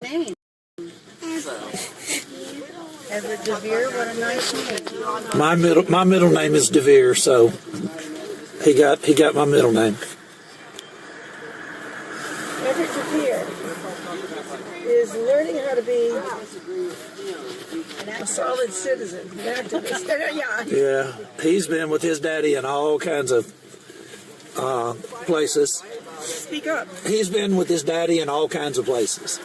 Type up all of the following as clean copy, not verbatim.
name. Everett Devere, what a nice name. My middle name is Devere, so he got my middle name. Everett Devere is learning how to be a solid citizen, an activist. Yeah, he's been with his daddy in all kinds of places. Speak up. He's been with his daddy in all kinds of places.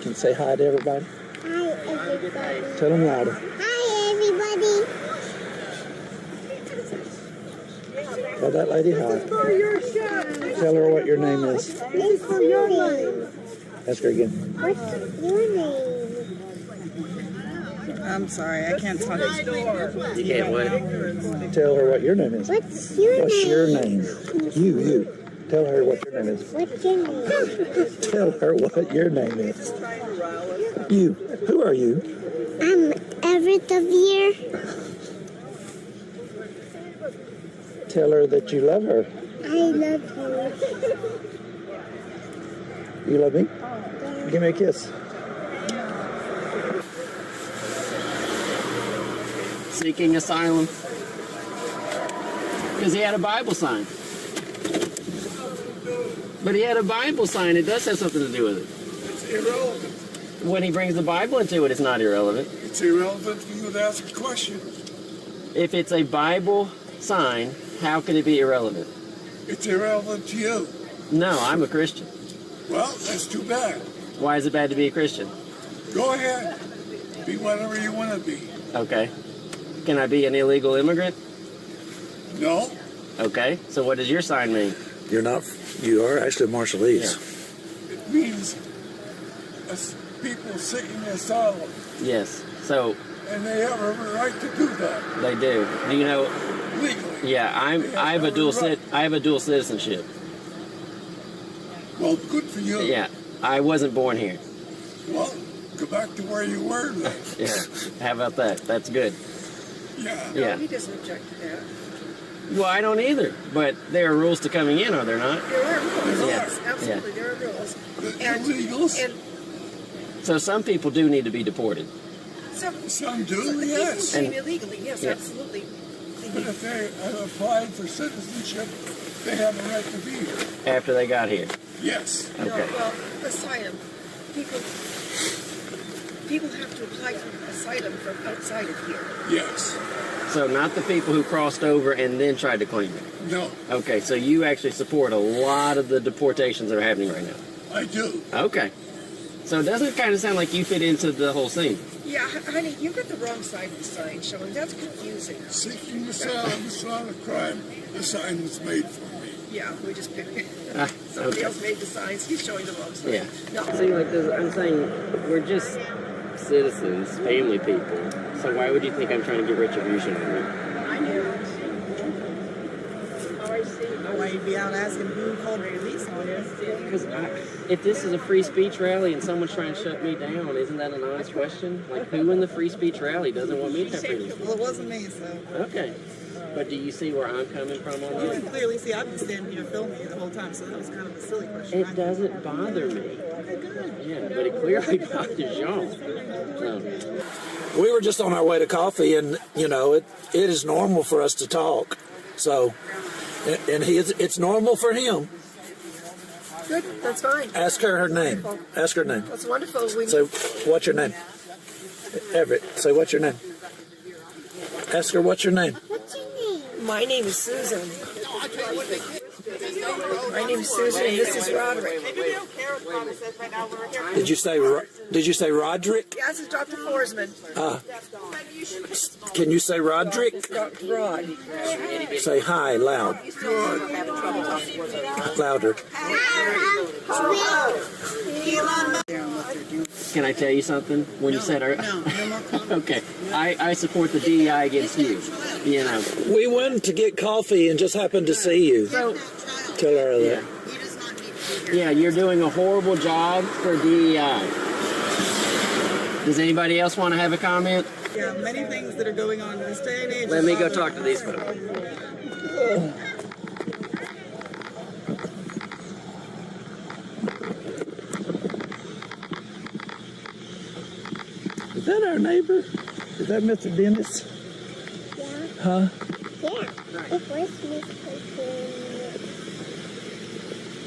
Can you say hi to everybody? Hi, everybody. Tell them louder. Hi, everybody. Tell that lady hi. For your show. Tell her what your name is. It's for your name. Ask her again. What's your name? I'm sorry, I can't talk. You can't what? Tell her what your name is. What's your What's name? your name? You. Tell her what your name is. What's your name? Tell her what your name is. You. Who are you? I'm Everett Devere. Tell her that you love her. I love you. You love me? Give me a kiss. Seeking asylum. Because he had a Bible sign. But he had a Bible sign. It does have something to do with it. It's irrelevant. When he brings the Bible into it, it's not irrelevant. It's irrelevant for you to ask a question. If it's a Bible sign, how can it be irrelevant? It's irrelevant to you. No, I'm a Christian. Well, that's too bad. Why is it bad to be a Christian? Go ahead. Be whatever you want to be. Okay. Can I be an illegal immigrant? No? Okay. So what does your sign mean? You're not. You are actually Marshallese. It means people seeking asylum. Yes. So And they have a right to do that. they do. Do you know? Legally. Yeah, I have a dual citizenship. Well, good for you. Yeah. I wasn't born here. Well, go back to where you were then. Yeah. How about that? That's good. Yeah. Yeah. He doesn't object to that. Well, I don't either. But there are rules to coming in, are there not? There are rules, Yeah. yes, absolutely, there are rules. The And, illegals, and So some people do need to be deported. some do, people yes. came illegally, yes, Yeah. absolutely. But if they have applied for citizenship, they have a right to be here. After they got here. Yes. No, Okay. well, asylum, people have to apply for asylum from outside of here. Yes. So not the people who crossed over and then tried to claim it. No, Okay, so you actually support a lot of the deportations that are happening right now. I do. Okay. So doesn't it kind of sound like you fit into the whole scene? Yeah, honey, you got the wrong side of the sign showing. That's confusing. Seeking asylum is not a crime. The sign was made for me. Yeah, we just picked it. Ah, Somebody okay. else made the signs. He's showing the wrong side. Yeah. No. See, like this, I'm saying we're just citizens, family people. So why would you think I'm trying to get retribution on you? Why you'd be out asking who called release on you? Because if this is a free speech rally and someone's trying to shut me down, isn't that an honest question? Like, who in the free speech rally doesn't want me to have freedom? Well, it wasn't me, so. Okay. But do you see where I'm coming from on You this? can clearly see I've been standing here filming you the whole time, so that was kind of a silly question. It doesn't bother me. Yeah, but it clearly bothers y'all. So, We were just on our way to coffee, and it is normal for us to talk. So, and it's normal for him. Good, that's fine. Ask her name. Ask her name. That's wonderful. We So, what's your name? Everett. Say, what's your name? Ask her, what's your name? What's your name? My name is Susan. My name is Susan, and this is Roderick. Did you say Roderick? Yes, it's Dr. Forsman. Can you say Roderick? Dr. Rod. Say hi loud. Louder. can I tell you something? When you said, okay, I support the DEI against you. You know. We went to get coffee and just happened to see you. So, Tell her yeah. that. Yeah, you're doing a horrible job for DEI. Does anybody else want to have a comment? Yeah, many things that are going on in this day and age. Let me go talk to these folks. Is that our neighbor? Is that Mr. Dennis? Yeah. Huh? Yeah. It was Mr.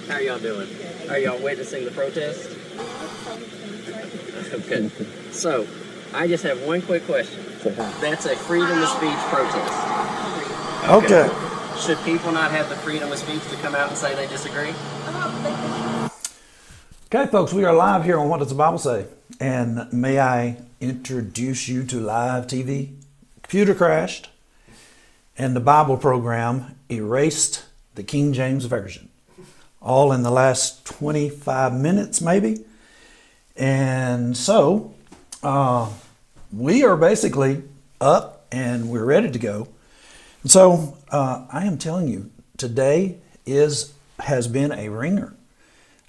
How are y'all doing? Are y'all witnessing the protest? Okay. So, I just have one quick question. That's a freedom of speech protest. Okay. Should people not have the freedom of speech to come out and say they disagree? Okay, folks, we are live here on What Does the Bible Say? And may I introduce you to live TV? Computer crashed, and the Bible program erased the King James Version. All in the last 25 minutes, maybe. And so, we are basically up and we're ready to go. And so, I am telling you, today has been a ringer.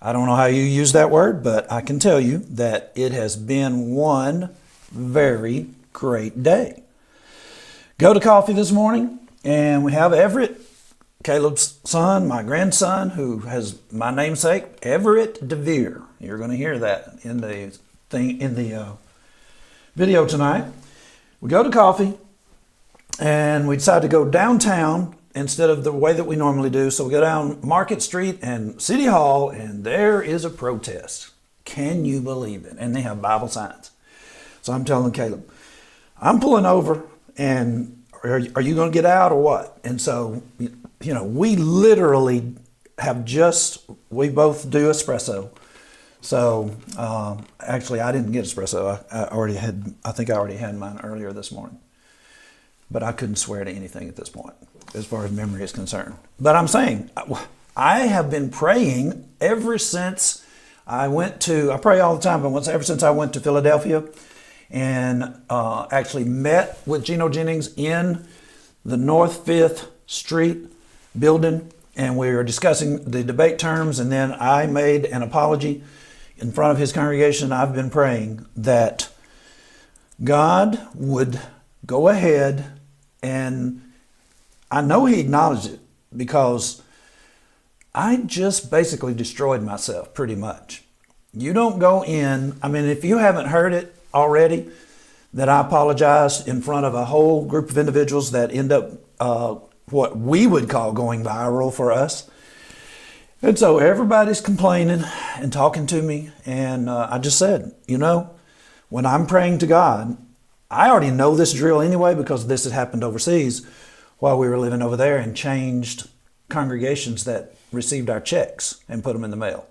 I don't know how you use that word, but I can tell you that it has been one very great day. Go to coffee this morning, and we have Everett, Caleb's son, my grandson, who has my namesake, Everett Devere. You're going to hear that in the video tonight. We go to coffee, and we decide to go downtown instead of the way that we normally do. So we go down Market Street and City Hall, and there is a protest. Can you believe it? And they have Bible signs. So I'm telling Caleb, I'm pulling over, and are you going to get out or what? And so, you know, we literally we both do espresso. So actually, I didn't get espresso. I think I already had mine earlier this morning. But I couldn't swear to anything at this point, as far as memory is concerned. But I'm saying, I have been praying ever since I pray all the time, but ever since I went to Philadelphia and actually met with Gino Jennings in the North 5th Street building, and we were discussing the debate terms, and then I made an apology in front of his congregation. I've been praying that God would go ahead, and I know he acknowledged it, because I just basically destroyed myself pretty much. You don't go in, if you haven't heard it already, that I apologized in front of a whole group of individuals that end up what we would call going viral for us. And so everybody's complaining and talking to me, and I just said, when I'm praying to God, I already know this drill anyway, because this had happened overseas while we were living over there, and changed congregations that received our checks and put them in the mail.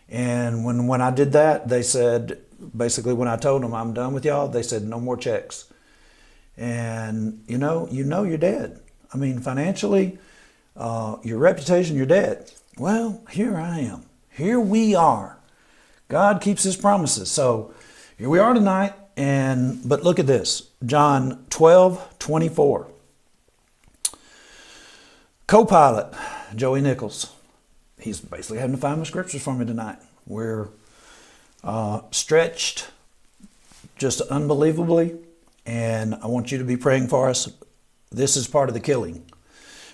And when I did that, they said, basically when I told them I'm done with y'all, they said no more checks. And you know you're dead. Financially, your reputation, you're dead. Well, here I am. Here we are. God keeps his promises. So here we are tonight. But look at this, John 12:24. Co-pilot, Joey Nichols, he's basically having to find my scriptures for me tonight. We're stretched just unbelievably, and I want you to be praying for us. This is part of the killing.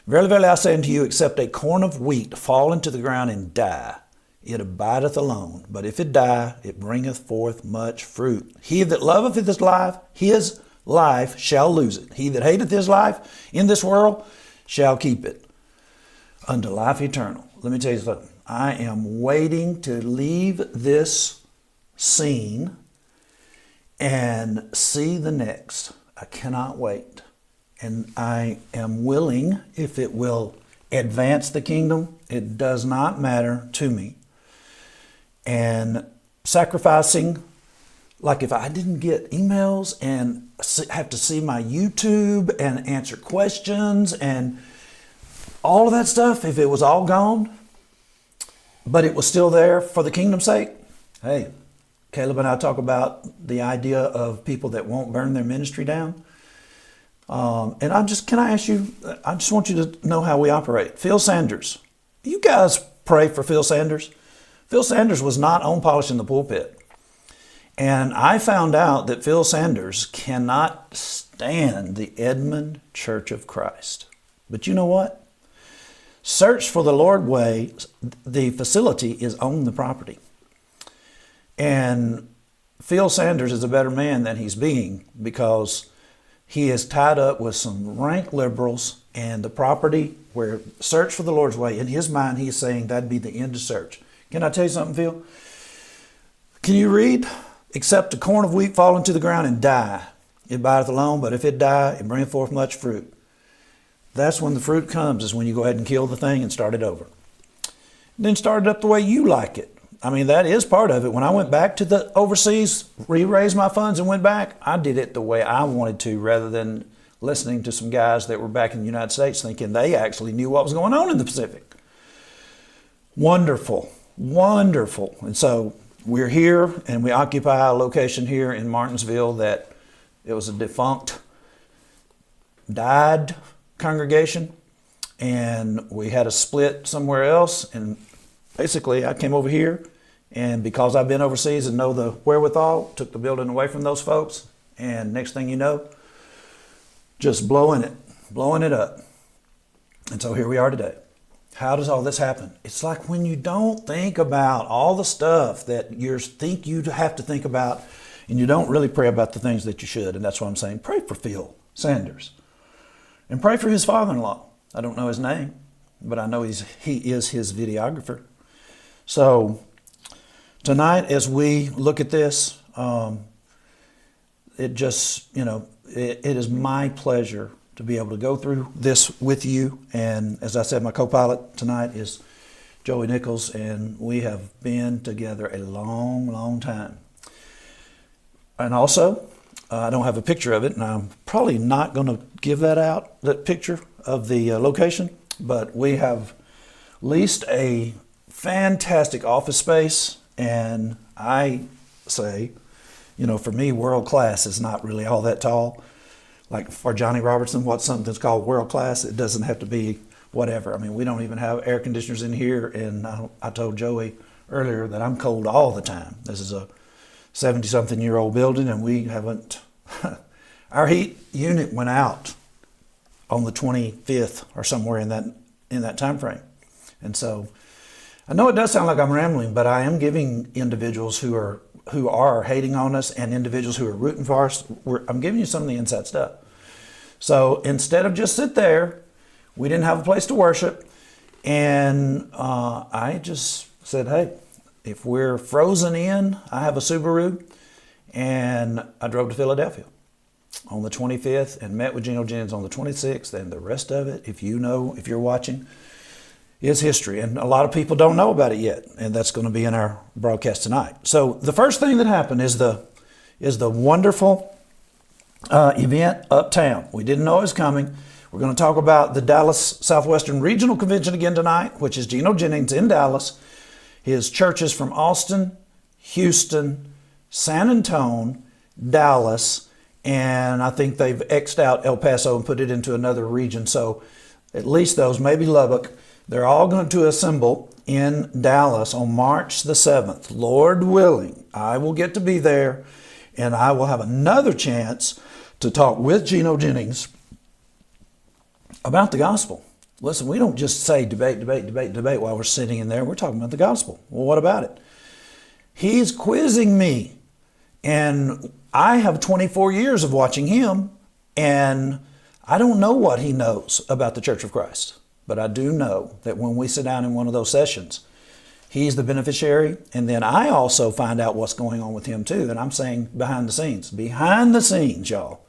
Verily, verily, I say unto you, except a corn of wheat fall into the ground and die, it abideth alone. But if it die, it bringeth forth much fruit. He that loveth his life shall lose it. He that hateth his life in this world shall keep it unto life eternal. Let me tell you something. I am waiting to leave this scene and see the next. I cannot wait. And I am willing, if it will advance the kingdom, it does not matter to me. And sacrificing, like if I didn't get emails and have to see my YouTube and answer questions and all of that stuff, if it was all gone, but it was still there for the kingdom's sake. Hey, Caleb and I talk about the idea of people that won't burn their ministry down. And can I ask you, I just want you to know how we operate. Phil Sanders, you guys pray for Phil Sanders. Phil Sanders was not on polishing the pulpit. And I found out that Phil Sanders cannot stand the Edmond Church of Christ. But you know what? Search for the Lord Way, the facility is on the property. And Phil Sanders is a better man than he's being because he is tied up with some rank liberals, and the property where Search for the Lord's Way, in his mind, he's saying that'd be the end of search. Can I tell you something, Phil? Can you read? Except a corn of wheat fall into the ground and die. It abideth alone, but if it die, it bringeth forth much fruit. That's when the fruit comes, is when you go ahead and kill the thing and start it over. And then start it up the way you like it. I mean, that is part of it. When I went back to the overseas, re-raised my funds and went back, I did it the way I wanted to rather than listening to some guys that were back in the United States thinking they actually knew what was going on in the Pacific. Wonderful, wonderful. And so we're here and we occupy a location here in Martinsville that it was a defunct, died congregation, and we had a split somewhere else, and basically I came over here, and because I've been overseas and know the wherewithal, took the building away from those folks, and next thing you know, just blowing it up. And so here we are today. How does all this happen? It's like when you don't think about all the stuff that you think you have to think about, and you don't really pray about the things that you should. And that's what I'm saying. Pray for Phil Sanders. And pray for his father-in-law. I don't know his name, but I know he is his videographer. So tonight, as we look at this, it just, it is my pleasure to be able to go through this with you. And as I said, my co-pilot tonight is Joey Nichols, and we have been together a long, long time. And also, I don't have a picture of it, and I'm probably not going to give that picture of the location, but we have leased a fantastic office space, and I say, for me, world class is not really all that tall. Like for Johnny Robertson, what's something that's called world class? It doesn't have to be whatever. I mean, we don't even have air conditioners in here, and I told Joey earlier that I'm cold all the time. This is a 70-something-year-old building, and we haven't. Our heat unit went out on the 25th or somewhere in that time frame, and so I know it does sound like I'm rambling, but I am giving individuals who are hating on us and individuals who are rooting for us. I'm giving you some of the inside stuff. So instead of just sit there, we didn't have a place to worship, and I just said, hey, if we're frozen in, I have a Subaru, and I drove to Philadelphia on the 25th and met with Gino Jennings on the 26th, and the rest of it, if you're watching, is history. And a lot of people don't know about it yet, and that's going to be in our broadcast tonight. So the first thing that happened is the wonderful event uptown. We didn't know it was coming. We're going to talk about the Dallas Southwestern Regional Convention again tonight, which is Gino Jennings in Dallas. His churches from Austin, Houston, San Antonio, Dallas, and I think they've X'd out El Paso and put it into another region. So at least those, maybe Lubbock, they're all going to assemble in Dallas on March the 7th. Lord willing, I will get to be there, and I will have another chance to talk with Gino Jennings about the gospel. Listen, we don't just say debate while we're sitting in there. We're talking about the gospel. Well, what about it? He's quizzing me, and I have 24 years of watching him, and I don't know what he knows about the Church of Christ. But I do know that when we sit down in one of those sessions, he's the beneficiary, and then I also find out what's going on with him too. And I'm saying behind the scenes, y'all.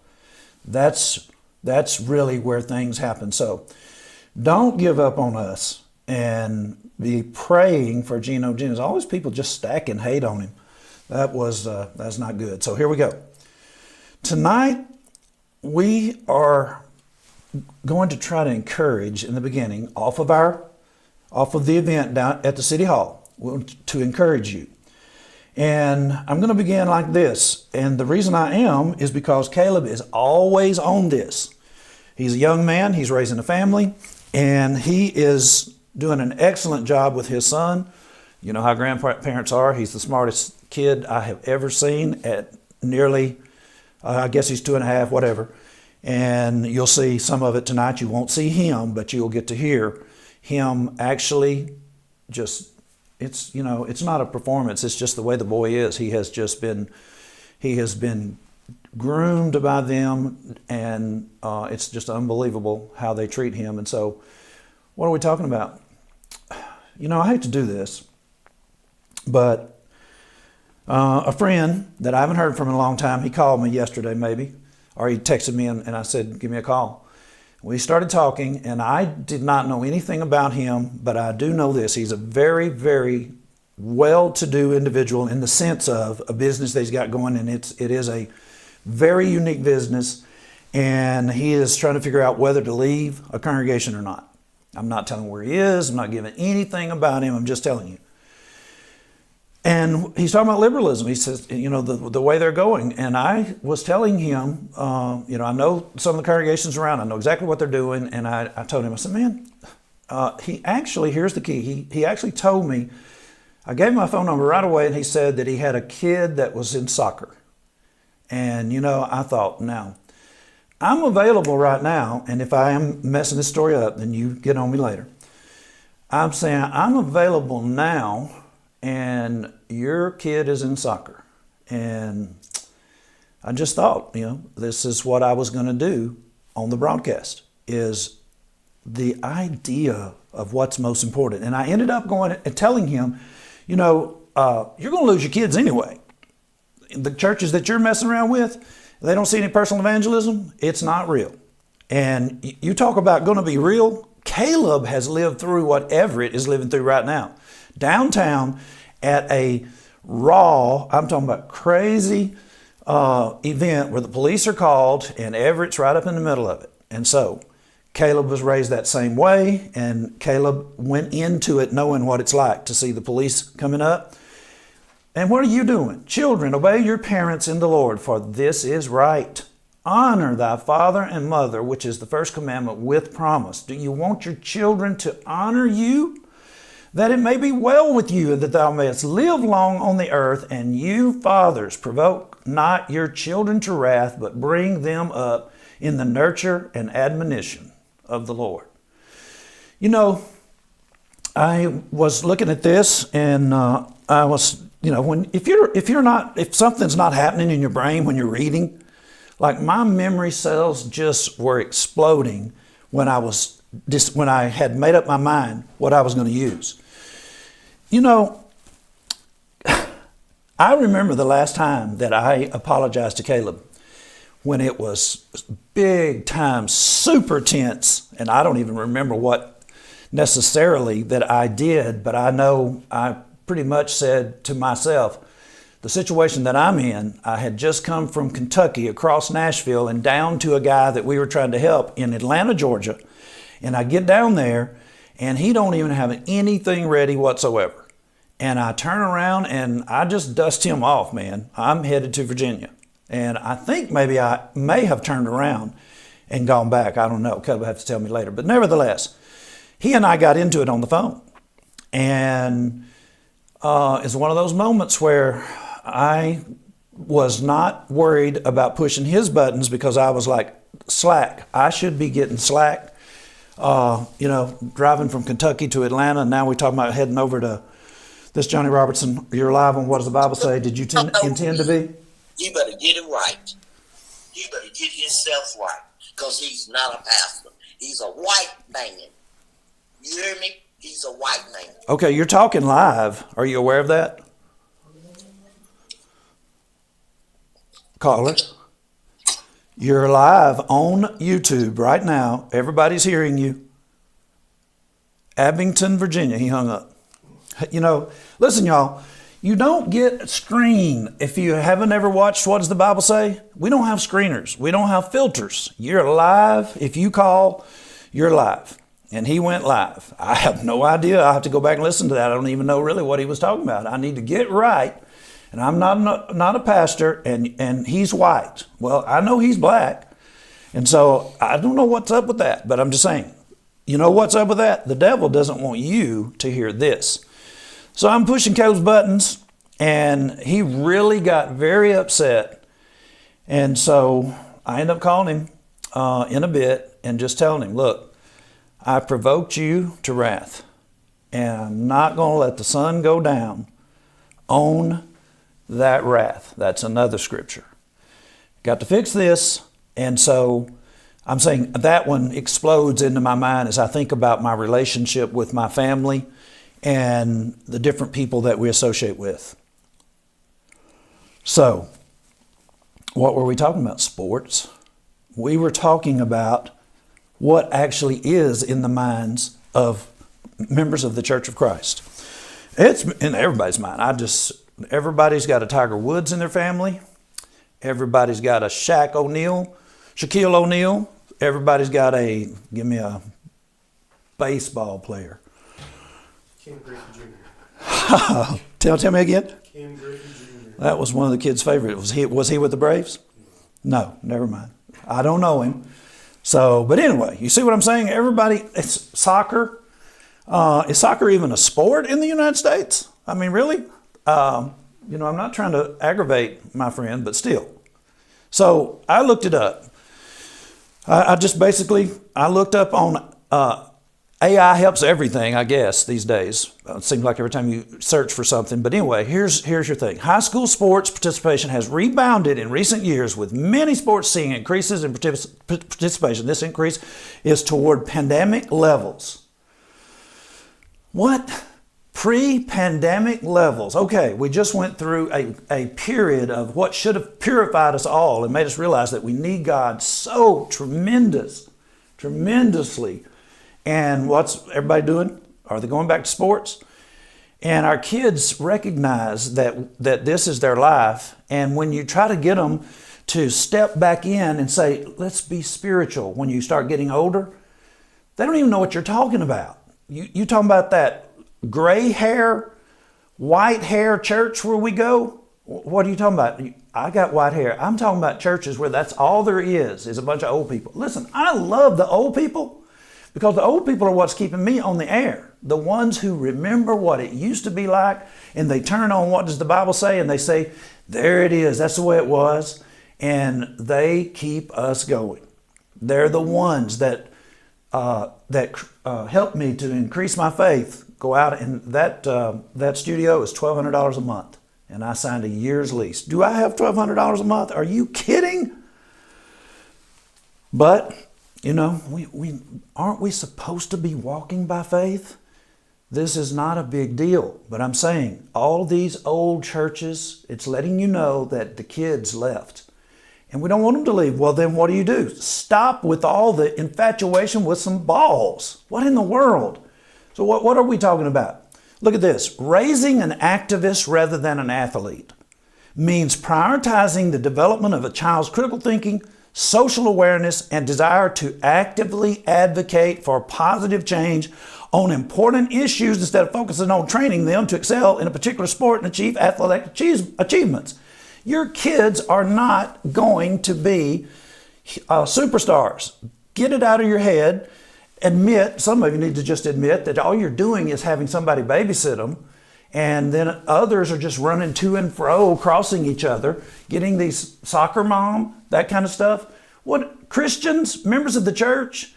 That's really where things happen. So don't give up on us and be praying for Gino Jennings. Always people just stacking hate on him. That's not good. So here we go. Tonight we are going to try to encourage in the beginning off of the event down at the City Hall to encourage you. And I'm going to begin like this. And the reason I am is because Caleb is always on this. He's a young man. He's raising a family, and he is doing an excellent job with his son. You know how grandparents are. He's the smartest kid I have ever seen at nearly, I guess he's 2.5, whatever. And you'll see some of it tonight. You won't see him, but you'll get to hear him actually just, it's, you know, it's not a performance. It's just the way the boy is. He has been groomed by them, and it's just unbelievable how they treat him. And so what are we talking about? You know, I hate to do this, but a friend that I haven't heard from in a long time, he called me yesterday maybe, or he texted me and I said, give me a call. We started talking, and I did not know anything about him, but I do know this. He's a very, very well-to-do individual in the sense of a business that he's got going, and it is a very unique business, and he is trying to figure out whether to leave a congregation or not. I'm not telling where he is. I'm not giving anything about him. I'm just telling you. And he's talking about liberalism. He says, you know, the way they're going. And I was telling him, you know, I know some of the congregations around. I know exactly what they're doing. And I told him, I said, man, he actually, here's the key. He actually told me, I gave him my phone number right away, and he said that he had a kid that was in soccer. And, you know, I thought, now, I'm available right now, and if I am messing this story up, then you get on me later. I'm saying I'm available now, and your kid is in soccer. And I just thought, you know, this is what I was going to do on the broadcast, is the idea of what's most important. And I ended up going and telling him, you know, you're going to lose your kids anyway. The churches that you're messing around with, they don't see any personal evangelism. It's not real. And you talk about going to be real. Caleb has lived through what Everett is living through right now. Downtown at a raw, I'm talking about crazy event where the police are called and Everett's right up in the middle of it. And so Caleb was raised that same way, and Caleb went into it knowing what it's like to see the police coming up. And what are you doing? Children, obey your parents in the Lord, for this is right. Honor thy father and mother, which is the first commandment with promise. Do you want your children to honor you? That it may be well with you, and that thou mayest live long on the earth. And you, fathers, provoke not your children to wrath, but bring them up in the nurture and admonition of the Lord. You know, I was looking at this, and I was, you know, if something's not happening in your brain when you're reading, like my memory cells just were exploding when I had made up my mind what I was going to use. You know, I remember the last time that I apologized to Caleb, when it was big time, super tense, and I don't even remember what necessarily that I did, but I know I pretty much said to myself, the situation that I'm in, I had just come from Kentucky across Nashville and down to a guy that we were trying to help in Atlanta, Georgia. And I get down there and he don't even have anything ready whatsoever. And I turn around and I just dust him off, man. I'm headed to Virginia. And I think maybe I may have turned around and gone back. I don't know. Caleb will have to tell me later. But nevertheless, he and I got into it on the phone. And it's one of those moments where I was not worried about pushing his buttons, because I was like, slack. I should be getting slack. You know, driving from Kentucky to Atlanta. And now we're talking about heading over to this Johnny Robertson. You're live on What Does the Bible Say? Did you intend to be? You better get it right. You better get yourself right, because he's not a pastor. He's a white man. You hear me? He's a white man. Okay, you're talking live. Are you aware of that? Caller, you're live on YouTube right now. Everybody's hearing you. Abington, Virginia. He hung up. You know, listen, y'all. You don't get a screen if you haven't ever watched What Does the Bible Say? We don't have screeners. We don't have filters. You're live. If you call, you're live. And he went live. I have no idea. I have to go back and listen to that. I don't even know really what he was talking about. I need to get right. And I'm not a pastor, and he's white. Well, I know he's black. And so I don't know what's up with that, but I'm just saying, you know what's up with that? The devil doesn't want you to hear this. So I'm pushing Caleb's buttons, and he really got very upset. And so I end up calling him in a bit and just telling him, look, I provoked you to wrath, and I'm not going to let the sun go down on that wrath. That's another scripture. Got to fix this. And so I'm saying that one explodes into my mind as I think about my relationship with my family and the different people that we associate with. So, what were we talking about? Sports. We were talking about what actually is in the minds of members of the Church of Christ. It's in everybody's mind. Everybody's got a Tiger Woods in their family. Everybody's got a Shaquille O'Neal. Everybody's got give me a baseball player. Ken Griffey Jr. Tell me again. Ken Griffey Jr. That was one of the kids' favorite. Was he with the Braves? No, never mind. I don't know him. So, but anyway, you see what I'm saying? Everybody, it's soccer. Is soccer even a sport in the United States? I mean, really? I'm not trying to aggravate my friend, but still. So I looked it up. I looked up on AI helps everything, I guess, these days. It seems like every time you search for something. But anyway, here's your thing. High school sports participation has rebounded in recent years, with many sports seeing increases in participation. This increase is toward pandemic levels. What? Pre-pandemic levels. Okay, we just went through a period of what should have purified us all and made us realize that we need God so tremendously. And what's everybody doing? Are they going back to sports? And our kids recognize that this is their life. And when you try to get them to step back in and say, let's be spiritual, when you start getting older, they don't even know what you're talking about. You talking about that gray hair, white hair church where we go? What are you talking about? I got white hair. I'm talking about churches where that's all there is a bunch of old people. Listen, I love the old people because the old people are what's keeping me on the air. The ones who remember what it used to be like, and they turn on what does the Bible say, and they say, there it is, that's the way it was, and they keep us going. They're the ones that helped me to increase my faith. Go out, and that studio is $1,200 a month, and I signed a year's lease. Do I have $1,200 a month? Are you kidding? But we aren't we supposed to be walking by faith? This is not a big deal, but I'm saying all these old churches, it's letting you know that the kids left. And we don't want them to leave. Well, then what do? Stop with all the infatuation with some balls. What in the world? So what are we talking about? Look at this. Raising an activist rather than an athlete means prioritizing the development of a child's critical thinking, social awareness, and desire to actively advocate for positive change on important issues instead of focusing on training them to excel in a particular sport and achieve athletic achievements. Your kids are not going to be superstars. Get it out of your head. Some of you need to just admit that all you're doing is having somebody babysit them, and then others are just running to and fro, crossing each other, getting these soccer mom, that kind of stuff. What Christians, members of the church,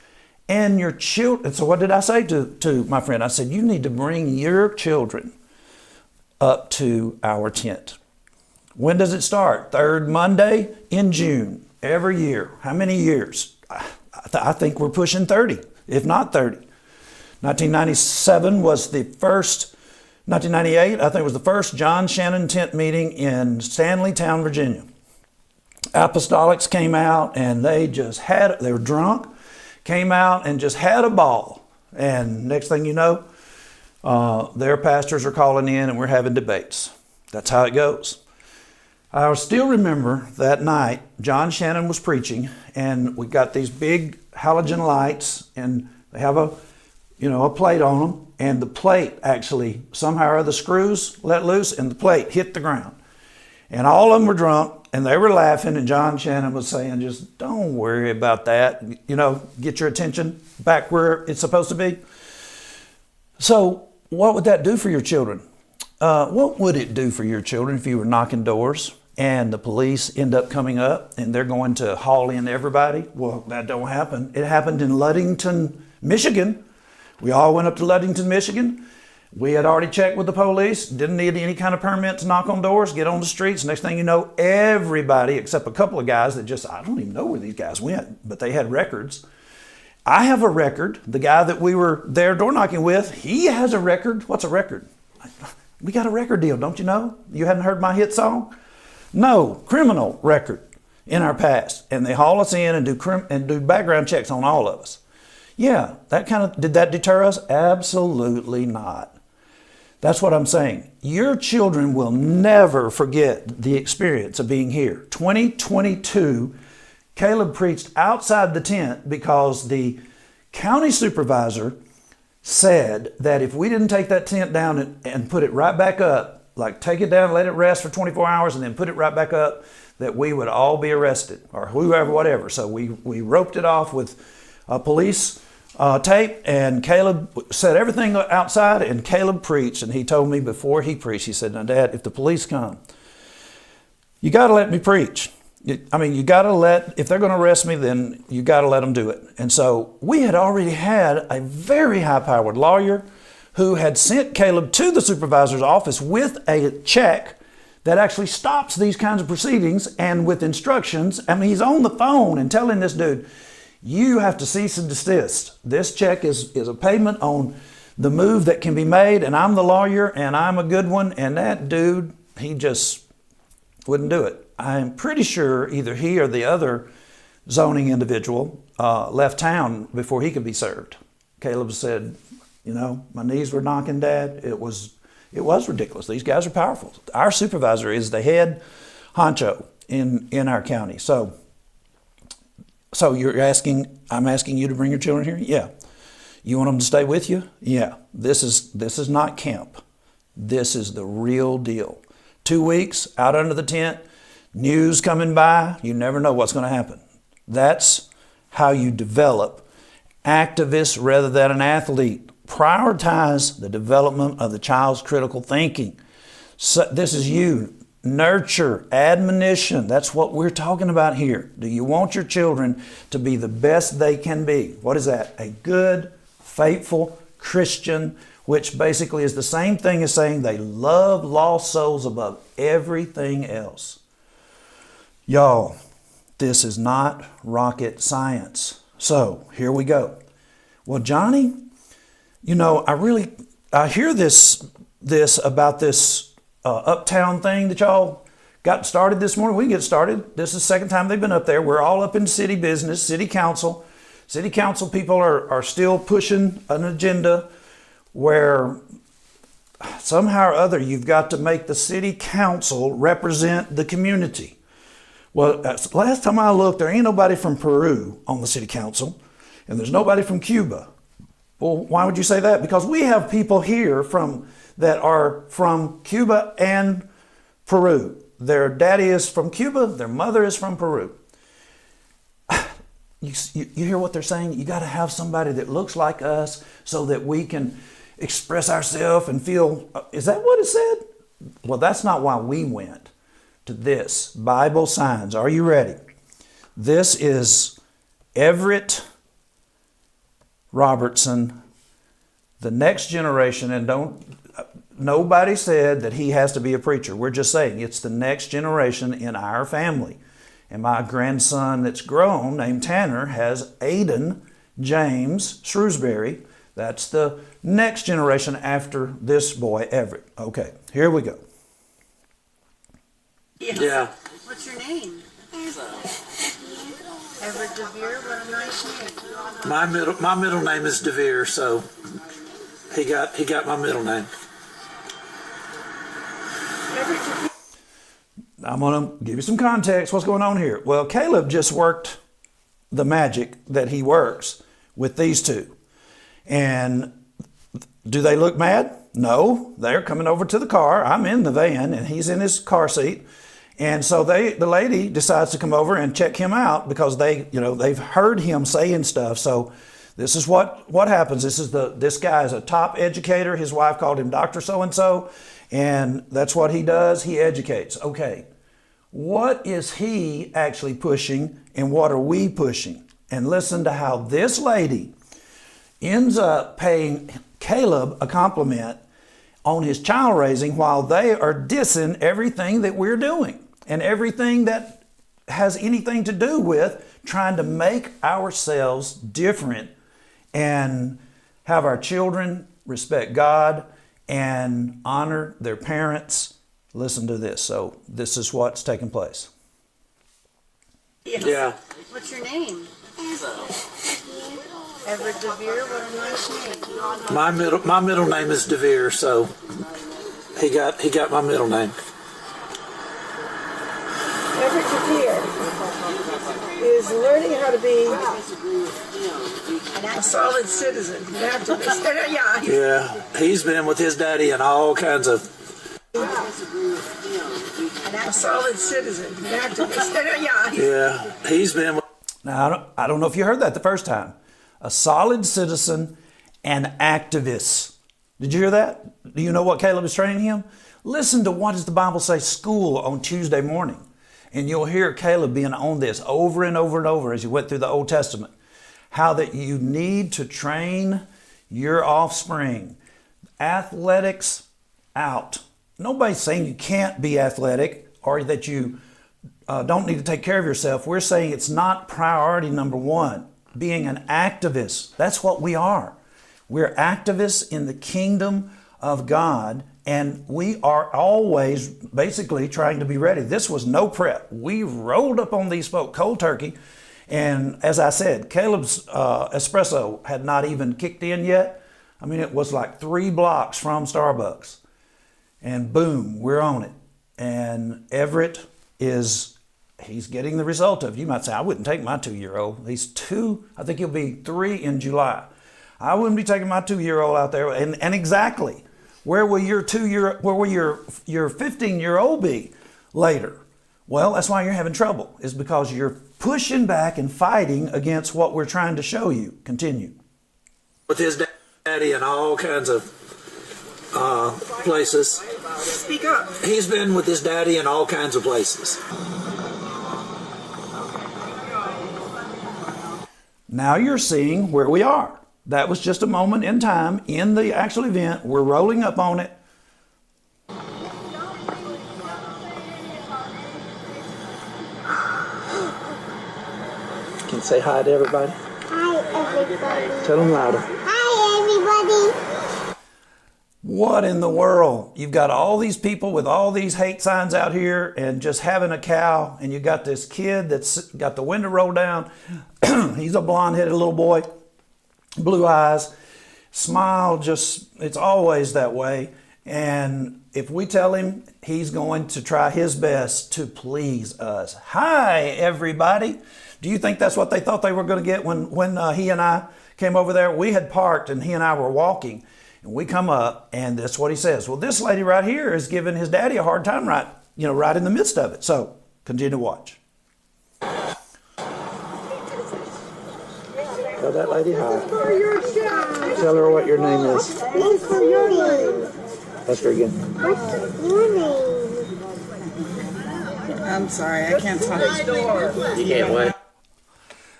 and your children. So what did I say to my friend? I said, you need to bring your children up to our tent. When does it start? Third Monday in June, every year. How many years? I think we're pushing 30. If not 30. 1997 was the first, 1998, I think was the first John Shannon tent meeting in Stanleytown, Virginia. Apostolics came out and they were drunk, came out and just had a ball. And next thing you know, their pastors are calling in and we're having debates. That's how it goes. I still remember that night, John Shannon was preaching, and we got these big halogen lights, and they have a plate on them, and the plate actually, somehow or the screws let loose, and the plate hit the ground. And all of them were drunk, and they were laughing, and John Shannon was saying, just don't worry about that, get your attention back where it's supposed to be. So what would that do for your children? what would it do for your children if you were knocking doors and the police end up coming up and they're going to haul in everybody? Well, that don't happen. It happened in Ludington, Michigan. We all went up to Ludington, Michigan. We had already checked with the police, didn't need any kind of permit to knock on doors, get on the streets. Next thing you know, everybody, except a couple of guys that just, I don't even know where these guys went, but they had records. I have a record. The guy that we were there door knocking with, he has a record. What's a record? We got a record deal, don't you know? You hadn't heard my hit song? No, criminal record in our past. And they haul us in and do background checks on all of us. Yeah, did that deter us? Absolutely not. That's what I'm saying. Your children will never forget the experience of being here. 2022, Caleb preached outside the tent because the county supervisor said that if we didn't take that tent down and put it right back up, like take it down, let it rest for 24 hours and then put it right back up, that we would all be arrested or whoever, whatever. So we roped it off with police tape, and Caleb set everything outside, and Caleb preached. And he told me before he preached, he said, now Dad, if the police come, you got to let me preach. You got to if they're going to arrest me, then you got to let them do it. And so we had already had a very high-powered lawyer who had sent Caleb to the supervisor's office with a check that actually stops these kinds of proceedings and with instructions. He's on the phone and telling this dude, you have to cease and desist. This check is a payment on the move that can be made, and I'm the lawyer, and I'm a good one. And that dude, he just wouldn't do it. I'm pretty sure either he or the other zoning individual left town before he could be served. Caleb said, my knees were knocking, Dad. It was ridiculous. These guys are powerful. Our supervisor is the head honcho in our county. So I'm asking you to bring your children here? Yeah. You want them to stay with you? Yeah. This is not camp. This is the real deal. 2 weeks out under the tent, news coming by, you never know what's going to happen. That's how you develop activists rather than an athlete. Prioritize the development of the child's critical thinking. So this is you. Nurture, admonition. That's what we're talking about here. Do you want your children to be the best they can be? What is that? A good, faithful Christian, which basically is the same thing as saying they love lost souls above everything else. Y'all, this is not rocket science. So here we go. Well, Johnny, I hear this about this uptown thing that y'all got started this morning. We can get started. This is the second time they've been up there. We're all up in city business, city council. City council people are still pushing an agenda where somehow or other you've got to make the city council represent the community. Well, last time I looked, there ain't nobody from Peru on the city council, and there's nobody from Cuba. Well, why would you say that? Because we have people here that are from Cuba and Peru. Their daddy is from Cuba, their mother is from Peru. You hear what they're saying? You got to have somebody that looks like us so that we can express ourselves and feel, is that what it said? Well, that's not why we went to this. Bible signs. Are you ready? This is Everett Robertson, the next generation, and nobody said that he has to be a preacher. We're just saying it's the next generation in our family. And my grandson that's grown, named Tanner, has Aiden James Shrewsbury. That's the next generation after this boy, Everett. Okay, here we go. Yeah. What's your name? Everett Devere, what a nice name. My middle name is Devere, so he got my middle name. I'm going to give you some context. What's going on here? Well, Caleb just worked the magic that he works with these two. And do they look mad? No. They're coming over to the car. I'm in the van, and he's in his car seat. And so the lady decides to come over and check him out because they've heard him saying stuff. So this is what happens. This guy is a top educator. His wife called him Dr. So-and-so. And that's what he does. He educates. Okay, what is he actually pushing and what are we pushing? And listen to how this lady ends up paying Caleb a compliment on his child raising while they are dissing everything that we're doing and everything that has anything to do with trying to make ourselves different and have our children respect God and honor their parents. Listen to this. So this is what's taking place. Yes. Yeah. What's your name? Everett Devere, what a nice name. My middle name is Devere, so he got my middle name. Everett Devere is learning how to be a solid citizen, an activist. Yeah. Yeah, he's been with his daddy and all kinds of. A solid citizen, an activist. Yeah. Yeah, he's been with. Now I don't know if you heard that the first time. A solid citizen and activist. Did you hear that? Do you know what Caleb is training him? Listen to what does the Bible say school on Tuesday morning. And you'll hear Caleb being on this over and over and over as you went through the Old Testament. How that you need to train your offspring. Athletics out. Nobody's saying you can't be athletic or that you don't need to take care of yourself. We're saying it's not priority number one. Being an activist, that's what we are. We're activists in the kingdom of God, and we are always basically trying to be ready. This was no prep. We rolled up on these folk cold turkey, and as I said, Caleb's espresso had not even kicked in yet. I mean, it was like 3 blocks from Starbucks, and boom, we're on it. And Everett he's getting the result of. You might say, I wouldn't take my 2-year-old. He's 2, I think he'll be 3 in July. I wouldn't be taking my 2-year-old out there. And exactly, where will your 15-year-old be later? Well, that's why you're having trouble, is because you're pushing back and fighting against what we're trying to show you. Continue. With his daddy and all kinds of places. Speak up. He's been with his daddy in all kinds of places. Now you're seeing where we are. That was just a moment in time in the actual event. We're rolling up on it. Can you say hi to everybody? Hi, everybody. Tell them louder. Hi, everybody. What in the world? You've got all these people with all these hate signs out here and just having a cow, and you got this kid that's got the window rolled down. He's a blonde-headed little boy, blue eyes, smile, it's always that way. And if we tell him, he's going to try his best to please us. Hi, everybody. Do you think that's what they thought they were going to get when he and I came over there? We had parked and he and I were walking. And we come up, and that's what he says. Well, this lady right here is giving his daddy a hard time right in the midst of it. So, continue to watch. Tell that lady hi. Tell her what your name is. What's your name? Ask her again. What's your name? I'm sorry, I can't talk. You can't wait.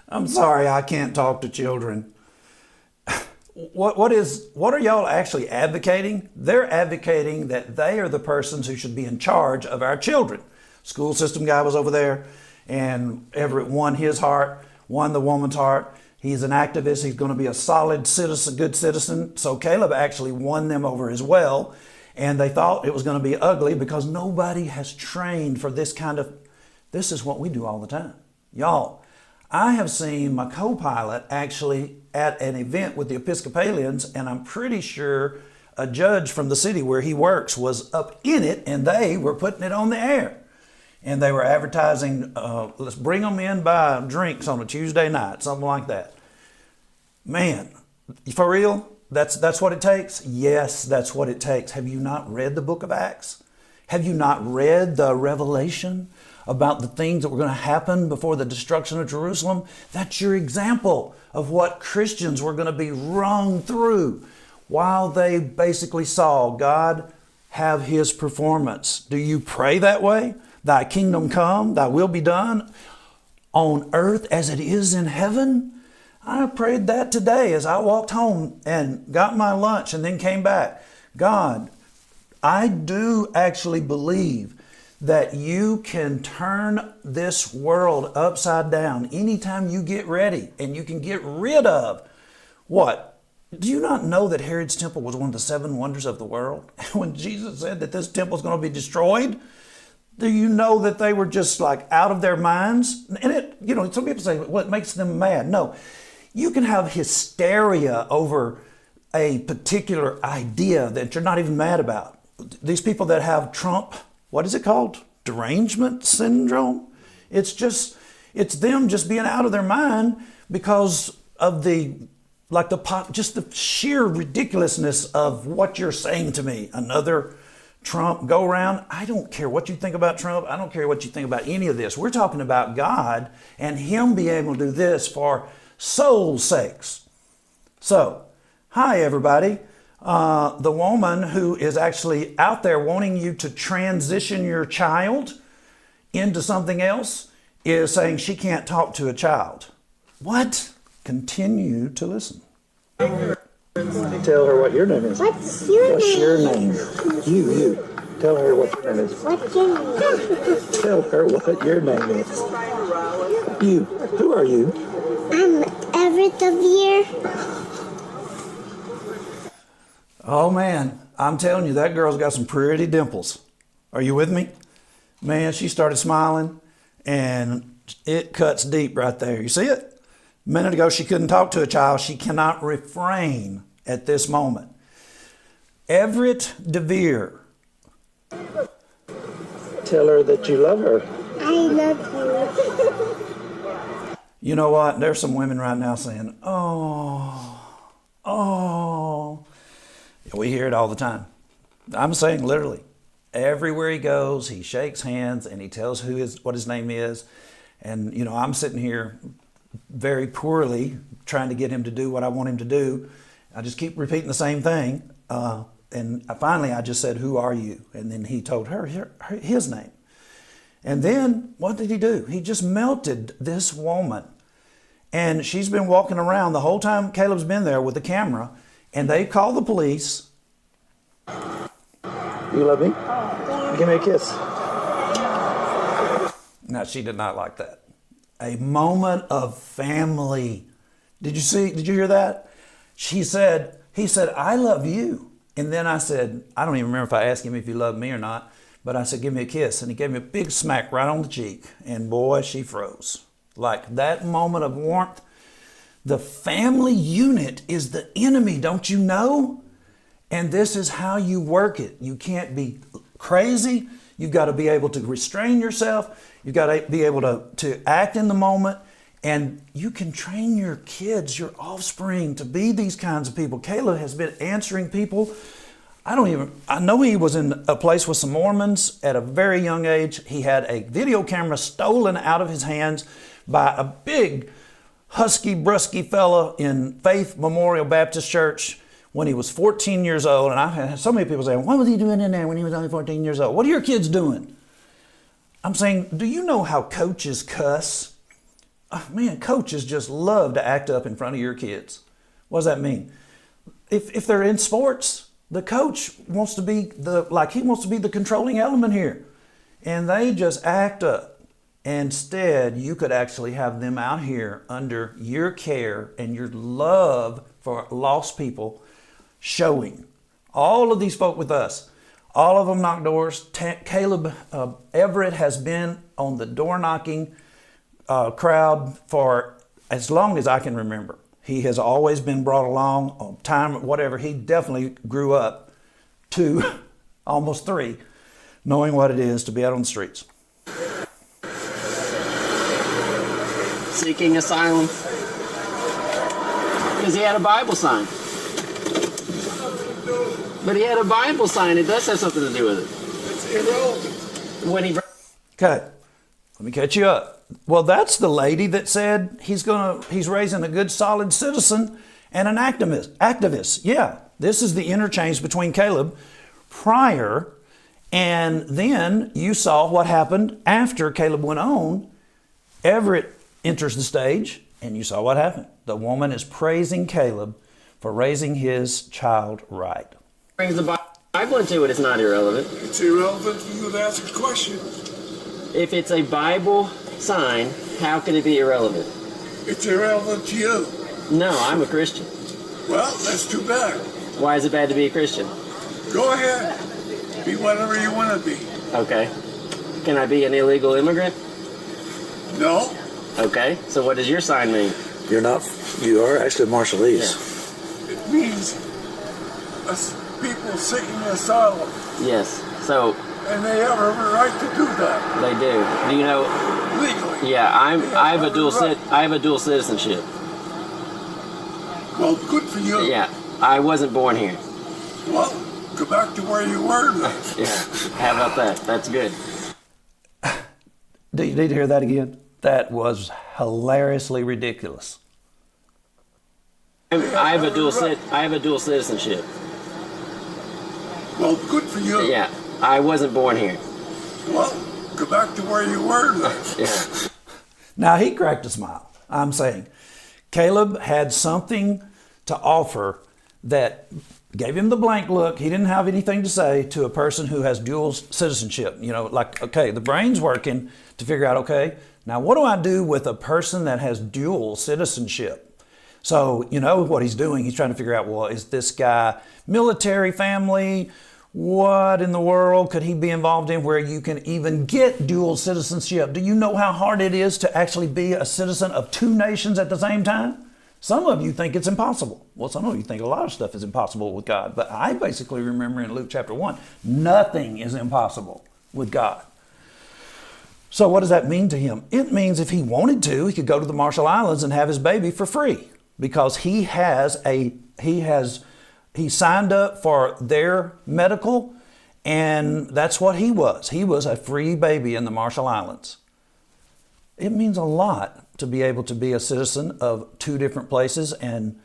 I'm sorry, I can't talk to children. What are y'all actually advocating? They're advocating that they are the persons who should be in charge of our children. School system guy was over there, and Everett won his heart, won the woman's heart. He's an activist. He's going to be a solid citizen, good citizen. So Caleb actually won them over as well. And they thought it was going to be ugly because nobody has trained for this is what we do all the time. Y'all, I have seen my co-pilot actually at an event with the Episcopalians, and I'm pretty sure a judge from the city where he works was up in it, and they were putting it on the air. And they were advertising, let's bring them in, buy drinks on a Tuesday night, something like that. Man, for real, that's what it takes? Yes, that's what it takes. Have you not read the book of Acts? Have you not read the Revelation about the things that were going to happen before the destruction of Jerusalem? That's your example of what Christians were going to be wrung through while they basically saw God have his performance. Do you pray that way? Thy kingdom come, thy will be done on earth as it is in heaven? I prayed that today as I walked home and got my lunch and then came back. God, I do actually believe that you can turn this world upside down anytime you get ready, and you can get rid of what? Do you not know that Herod's temple was one of the 7 wonders of the world? When Jesus said that this temple is going to be destroyed, do you know that they were just like out of their minds? And it, you know, some people say, what makes them mad? No, you can have hysteria over a particular idea that you're not even mad about. These people that have Trump, what is it called? Derangement syndrome? It's them just being out of their mind because of just the sheer ridiculousness of what you're saying to me. Another Trump go around. I don't care what you think about Trump. I don't care what you think about any of this. We're talking about God and him being able to do this for soul's sakes. So, hi everybody. The woman who is actually out there wanting you to transition your child into something else is saying she can't talk to a child. What? Continue to listen. Tell her what your name is. What's your name? You. Tell her what your name is. What's your name? Tell her what your name is. You. Who are you? I'm Everett Devere. Oh man, I'm telling you, that girl's got some pretty dimples. Are you with me? Man, she started smiling and it cuts deep right there. You see it? A minute ago, she couldn't talk to a child. She cannot refrain at this moment. Everett Devere. Tell her that you love her. I love you. You know what? There's some women right now saying, oh. We hear it all the time. I'm saying literally. Everywhere he goes, he shakes hands and he tells what his name is. And, you know, I'm sitting here very poorly trying to get him to do what I want him to do. I just keep repeating the same thing. And finally, I just said, who are you? And then he told her his name. And then what did he do? He just melted this woman. And she's been walking around the whole time Caleb's been there with the camera. And they called the police. You love me? Give me a kiss. Now, she did not like that. A moment of family. Did you hear that? He said, I love you. And then I said, I don't even remember if I asked him if he loved me or not, but I said, give me a kiss. And he gave me a big smack right on the cheek. And boy, she froze. Like that moment of warmth. The family unit is the enemy, don't you know? And this is how you work it. You can't be crazy. You've got to be able to restrain yourself. You've got to be able to act in the moment. And you can train your kids, your offspring, to be these kinds of people. Caleb has been answering people. I know he was in a place with some Mormons at a very young age. He had a video camera stolen out of his hands by a big, husky, brusky fella in Faith Memorial Baptist Church when he was 14 years old. And I've had so many people saying, what was he doing in there when he was only 14 years old? What are your kids doing? I'm saying, do you know how coaches cuss? Oh, man, coaches just love to act up in front of your kids. What does that mean? If they're in sports, the coach wants to be the controlling element here. And they just act up. Instead, you could actually have them out here under your care and your love for lost people showing. All of these folk with us, all of them knock doors. Caleb Everett has been on the door knocking crowd for as long as I can remember. He has always been brought along on time, whatever. He definitely grew up 2, almost 3, knowing what it is to be out on the streets. Seeking asylum because he had a Bible sign. But he had a Bible sign. It does have something to do with it. It's irrelevant. When he... Okay, let me catch you up. Well, that's the lady that said he's raising a good, solid citizen and an activist. Yeah, this is the interchange between Caleb prior, and then you saw what happened after Caleb went on. Everett enters the stage, and you saw what happened. The woman is praising Caleb for raising his child right. Brings the Bible into it, it's not irrelevant. It's irrelevant for you to ask a question. If it's a Bible sign, how could it be irrelevant? It's irrelevant to you. No, I'm a Christian. Well, that's too bad. Why is it bad to be a Christian? Go ahead. Be whatever you want to be. Okay. Can I be an illegal immigrant? No? Okay. So what does your sign mean? You're not, you are actually Marshallese. It means people seeking asylum. Yes. So And they have a right to do that. they do. Do you know? Legally. Yeah, I have a every dual right. I have a dual citizenship. Well, good for you. Yeah. I wasn't born here. Well, go back to where you were then. Yeah. How about that? That's good. Do you need to hear that again? That was hilariously ridiculous. I have a dual citizenship. Well, good for you. Yeah. I wasn't born here. Well, go back to where you were then. Yeah. Now, he cracked a smile. I'm saying Caleb had something to offer that gave him the blank look. He didn't have anything to say to a person who has dual citizenship. You know, like, okay, the brain's working to figure out, okay, now what do I do with a person that has dual citizenship? So, you know what he's doing? He's trying to figure out, well, is this guy military family? What in the world could he be involved in where you can even get dual citizenship? Do you know how hard it is to actually be a citizen of two nations at the same time? Some of you think it's impossible. Well, some of you think a lot of stuff is impossible with God. But I basically remember in Luke chapter 1, nothing is impossible with God. So what does that mean to him? It means if he wanted to, he could go to the Marshall Islands and have his baby for free because he signed up for their medical, and that's what he was. He was a free baby in the Marshall Islands. It means a lot to be able to be a citizen of two different places, and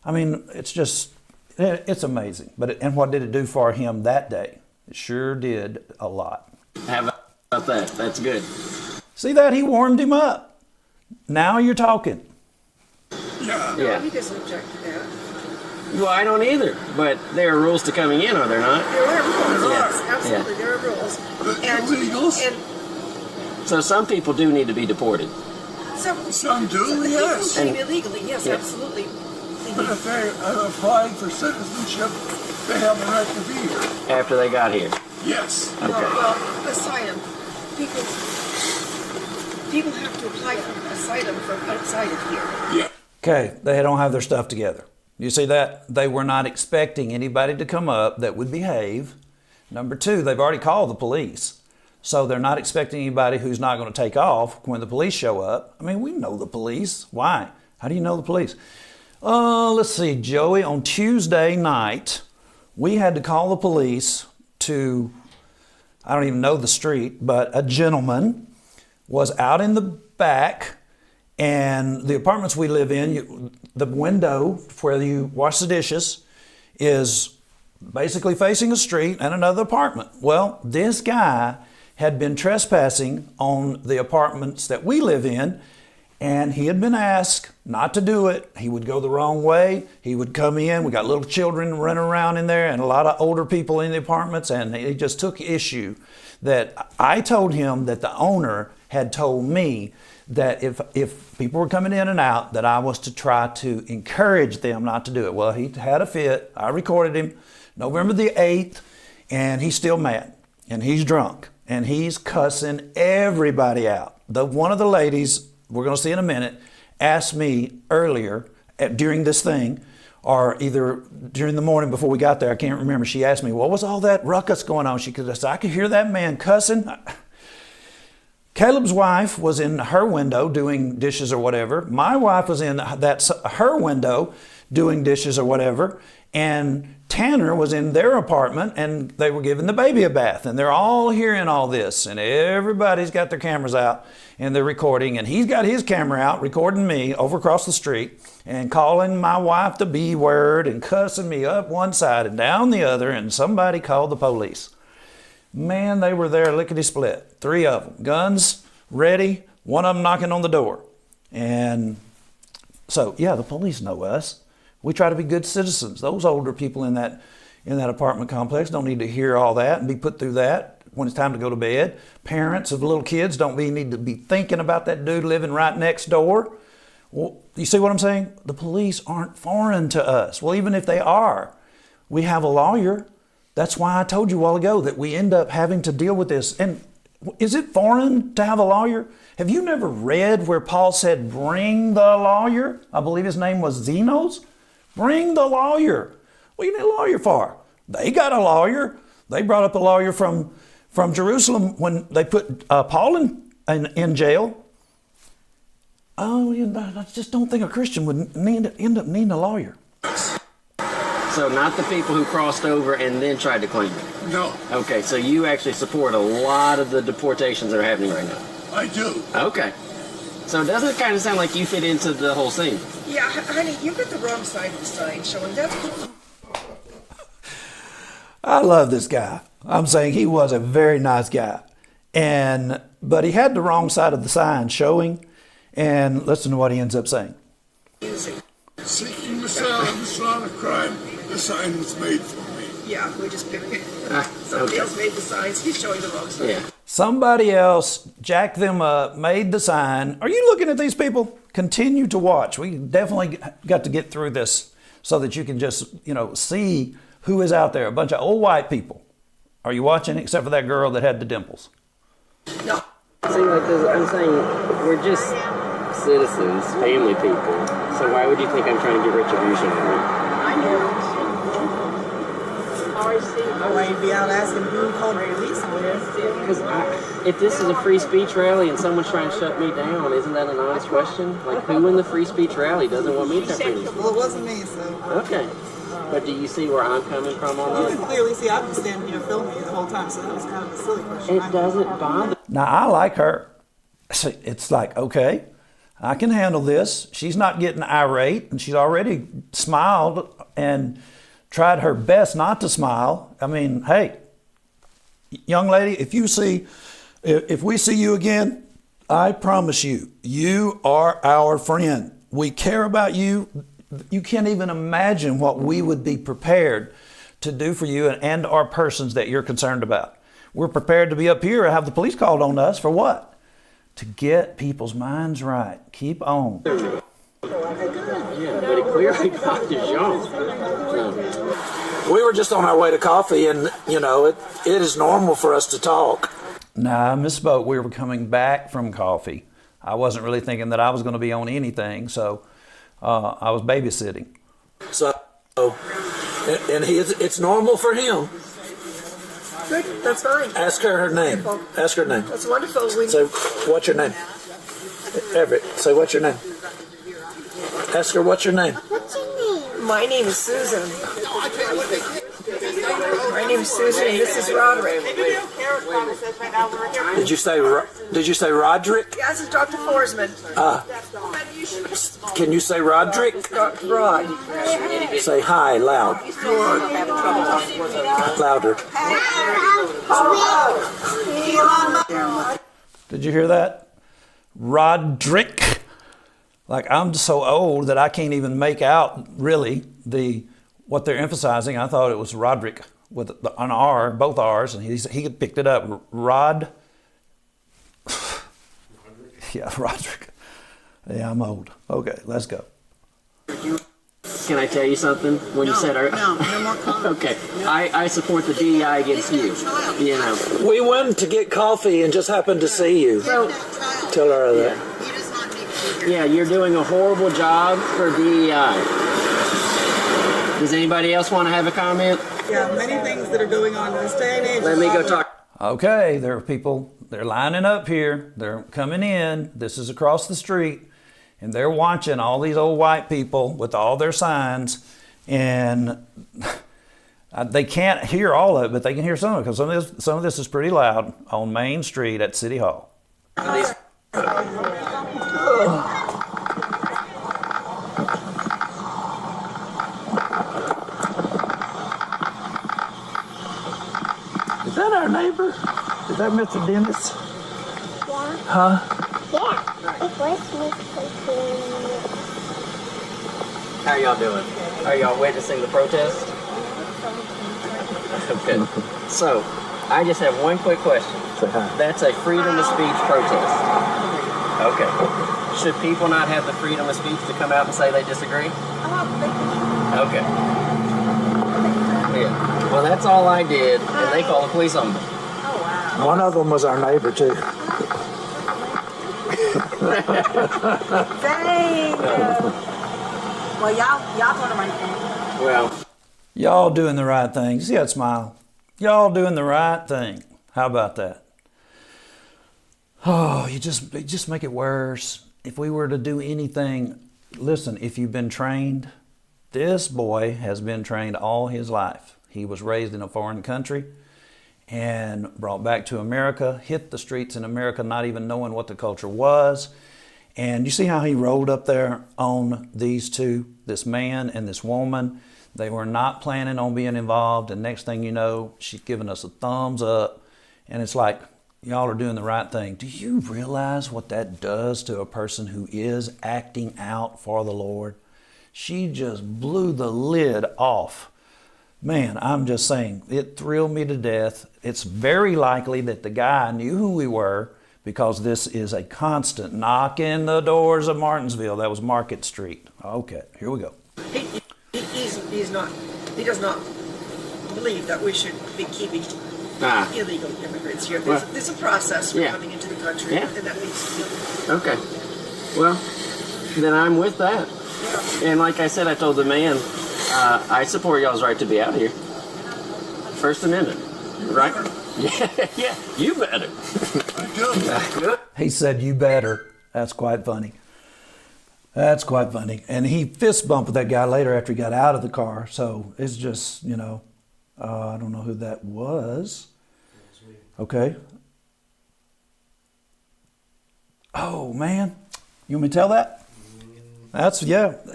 I mean, it's amazing. And what did it do for him that day? It sure did a lot. How about that? That's good. See that? He warmed him up. Now you're talking. Yeah. Yeah. He doesn't object to that. Well, I don't either. But there are rules to coming in, are there not? There are rules, Yeah. yes, absolutely, there are rules. The illegals? And So some people do need to be deported. Some do, the yes. people came illegally, yes, Yeah. absolutely. But if they have applied for citizenship, they have a right to be here. After they got here. Yes. Okay. Well, asylum, people have to apply for asylum from outside of here. Yeah. Okay, they don't have their stuff together. You see that? They were not expecting anybody to come up that would behave. Number two, they've already called the police. So they're not expecting anybody who's not going to take off when the police show up. I mean, we know the police. Why? How do you know the police? Let's see, Joey, on Tuesday night, we had to call the police to, I don't even know the street, but a gentleman was out in the back, and the apartments we live in, the window where you wash the dishes is basically facing a street and another apartment. Well, this guy had been trespassing on the apartments that we live in, and he had been asked not to do it. He would go the wrong way. He would come in. We got little children running around in there and a lot of older people in the apartments, and he just took issue that I told him that the owner had told me that if people were coming in and out, that I was to try to encourage them not to do it. Well, he had a fit. I recorded him November the 8th, and he's still mad, and he's drunk, and he's cussing everybody out. One of the ladies, we're going to see in a minute, asked me earlier during this thing, or either during the morning before we got there, I can't remember. She asked me, what was all that ruckus going on? She could say, I could hear that man cussing. Caleb's wife was in her window doing dishes or whatever. My wife was in her window doing dishes or whatever. And Tanner was in their apartment, and they were giving the baby a bath. And they're all hearing all this. And everybody's got their cameras out, and they're recording. And he's got his camera out recording me over across the street. and calling my wife the B word and cussing me up one side and down the other, and somebody called the police. Man, they were there lickety-split. 3 of them. Guns ready, one of them knocking on the door. And so, yeah, the police know us. We try to be good citizens. Those older people in that apartment complex don't need to hear all that and be put through that when it's time to go to bed. Parents of little kids don't need to be thinking about that dude living right next door. Well, you see what I'm saying? The police aren't foreign to us. Well, even if they are, we have a lawyer. That's why I told you a while ago that we end up having to deal with this. And is it foreign to have a lawyer? Have you never read where Paul said, bring the lawyer? I believe his name was Zenos. Bring the lawyer. What do you need a lawyer for? They got a lawyer. They brought up a lawyer from Jerusalem when they put Paul in jail. Oh, I just don't think a Christian would end up needing a lawyer. So not the people who crossed over and then tried to claim it? No, Okay, so you actually support a lot of the deportations that are happening right now? I do. Okay. So doesn't it kind of sound like you fit into the whole scene? Yeah, honey, you got the wrong side of the sign showing. That's I love this guy. I'm saying he was a very nice guy. But he had the wrong side of the sign showing. And listen to what he ends up saying. Seeking asylum is not a crime. The sign was made for me. yeah, we just picked it. Somebody else made the signs. He's showing the wrong side. Yeah. Somebody else jacked them up, made the sign. Are you looking at these people? Continue to watch. We definitely got to get through this so that you can just, see who is out there. A bunch of old white people. Are you watching? Except for that girl that had the dimples. No. See, I'm saying we're just citizens, family people. So why would you think I'm trying to get retribution on you? I know. Why you be out asking who called the police on you? Because if this is a free speech rally and someone's trying to shut me down, isn't that an honest question? Like, who in the free speech rally doesn't want me to have freedom? Well, it wasn't me, so. Okay. But do you see where I'm coming from on You that? can clearly see I've been standing here filming you the whole time, so that was kind of a silly question. It doesn't bother. Now, I like her. It's like, okay, I can handle this. She's not getting irate, and she's already smiled and tried her best not to smile. I mean, hey, young lady, if we see you again, I promise you, you are our friend. We care about you. You can't even imagine what we would be prepared to do for you and our persons that you're concerned about. We're prepared to be up here and have the police called on us for what? To get people's minds right. Keep on. Yeah, but it clearly bothers y'all. We were just on our way to coffee, and, it is normal for us to talk. Nah, I misspoke. We were coming back from coffee. I wasn't really thinking that I was going to be on anything, so I was babysitting. So, and it's normal for him. Good, that's fine. Ask her name. Ask her name. That's wonderful. So, what's your name? Everett, say what's your name? Ask her what's your name. What's your name? My name is Susan. My name is Susan, and this is Roderick. Did you say Roderick? Yeah, this is Dr. Forsman. Can you say Roderick? Rod. Say hi loud. Louder. Did you hear that? Roderick. Like, I'm so old that I can't even make out really what they're emphasizing. I thought it was Roderick with an R, both R's, and he picked it up. Yeah, Roderick. Yeah, I'm old. Okay, let's go. Can I tell you something? When you said, No more comments. okay, I support the DEI against you. We went to get coffee and just happened to see you. So, Tell her that. You just want me to be here. yeah, you're doing a horrible job for DEI. Does anybody else want to have a comment? Yeah, many things that are going on in this day and age. Let me go talk. Okay, there are people, they're lining up here. They're coming in. This is across the street. And they're watching all these old white people with all their signs. And they can't hear all of it, but they can hear some of it because some of this is pretty loud on Main Street at City Hall. neighbor? Is that Mr. Dennis? Yeah. Huh? Yeah. It was Mr. Dennis. How y'all doing? Are y'all witnessing the protest? Okay. So, I just have one quick question. Say hi. That's a freedom of speech protest. Okay. Should people not have the freedom of speech to come out and say they disagree? Okay. Yeah. Well, that's all I did, and they called the police on me. One of them was our neighbor, too. Dang. Well, y'all told the right thing. Well, Y'all doing the right thing. See that smile? Y'all doing the right thing. How about that? Oh, you just make it worse. If we were to do anything, listen, if you've been trained, this boy has been trained all his life. He was raised in a foreign country and brought back to America, hit the streets in America not even knowing what the culture was. And you see how he rolled up there on these two, this man and this woman. They were not planning on being involved, and next thing you know, she's giving us a thumbs up, and it's like, y'all are doing the right thing. Do you realize what that does to a person who is acting out for the Lord? She just blew the lid off. Man, I'm just saying, it thrilled me to death. It's very likely that the guy knew who we were, because this is a constant knock in the doors of Martinsville. That was Market Street. Okay, here we go. He does not believe that we should be keeping illegal immigrants here. There's a process for coming into the country, and that needs to be. okay. Well, then I'm with that. And like I said, I told the man, I support y'all's right to be out here. First Amendment, right? Yeah, you better. Good. He said, you better. That's quite funny. That's quite funny. And he fist bumped with that guy later after he got out of the car. So it's just, I don't know who that was. Okay. Oh, man. You want me to tell that?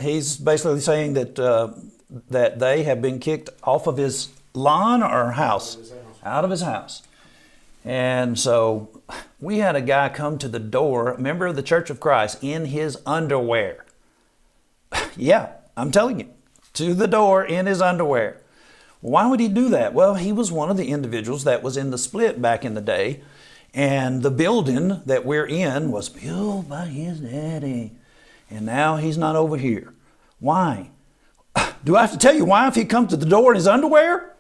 He's basically saying that that they have been kicked off of his lawn or house? Out of his house. And so we had a guy come to the door, a member of the Church of Christ, in his underwear. Yeah, I'm telling you, to the door in his underwear. Why would he do that? Well, he was one of the individuals that was in the split back in the day, and the building that we're in was built by his daddy, and now he's not over here. Why? Do I have to tell you why if he comes to the door in his underwear?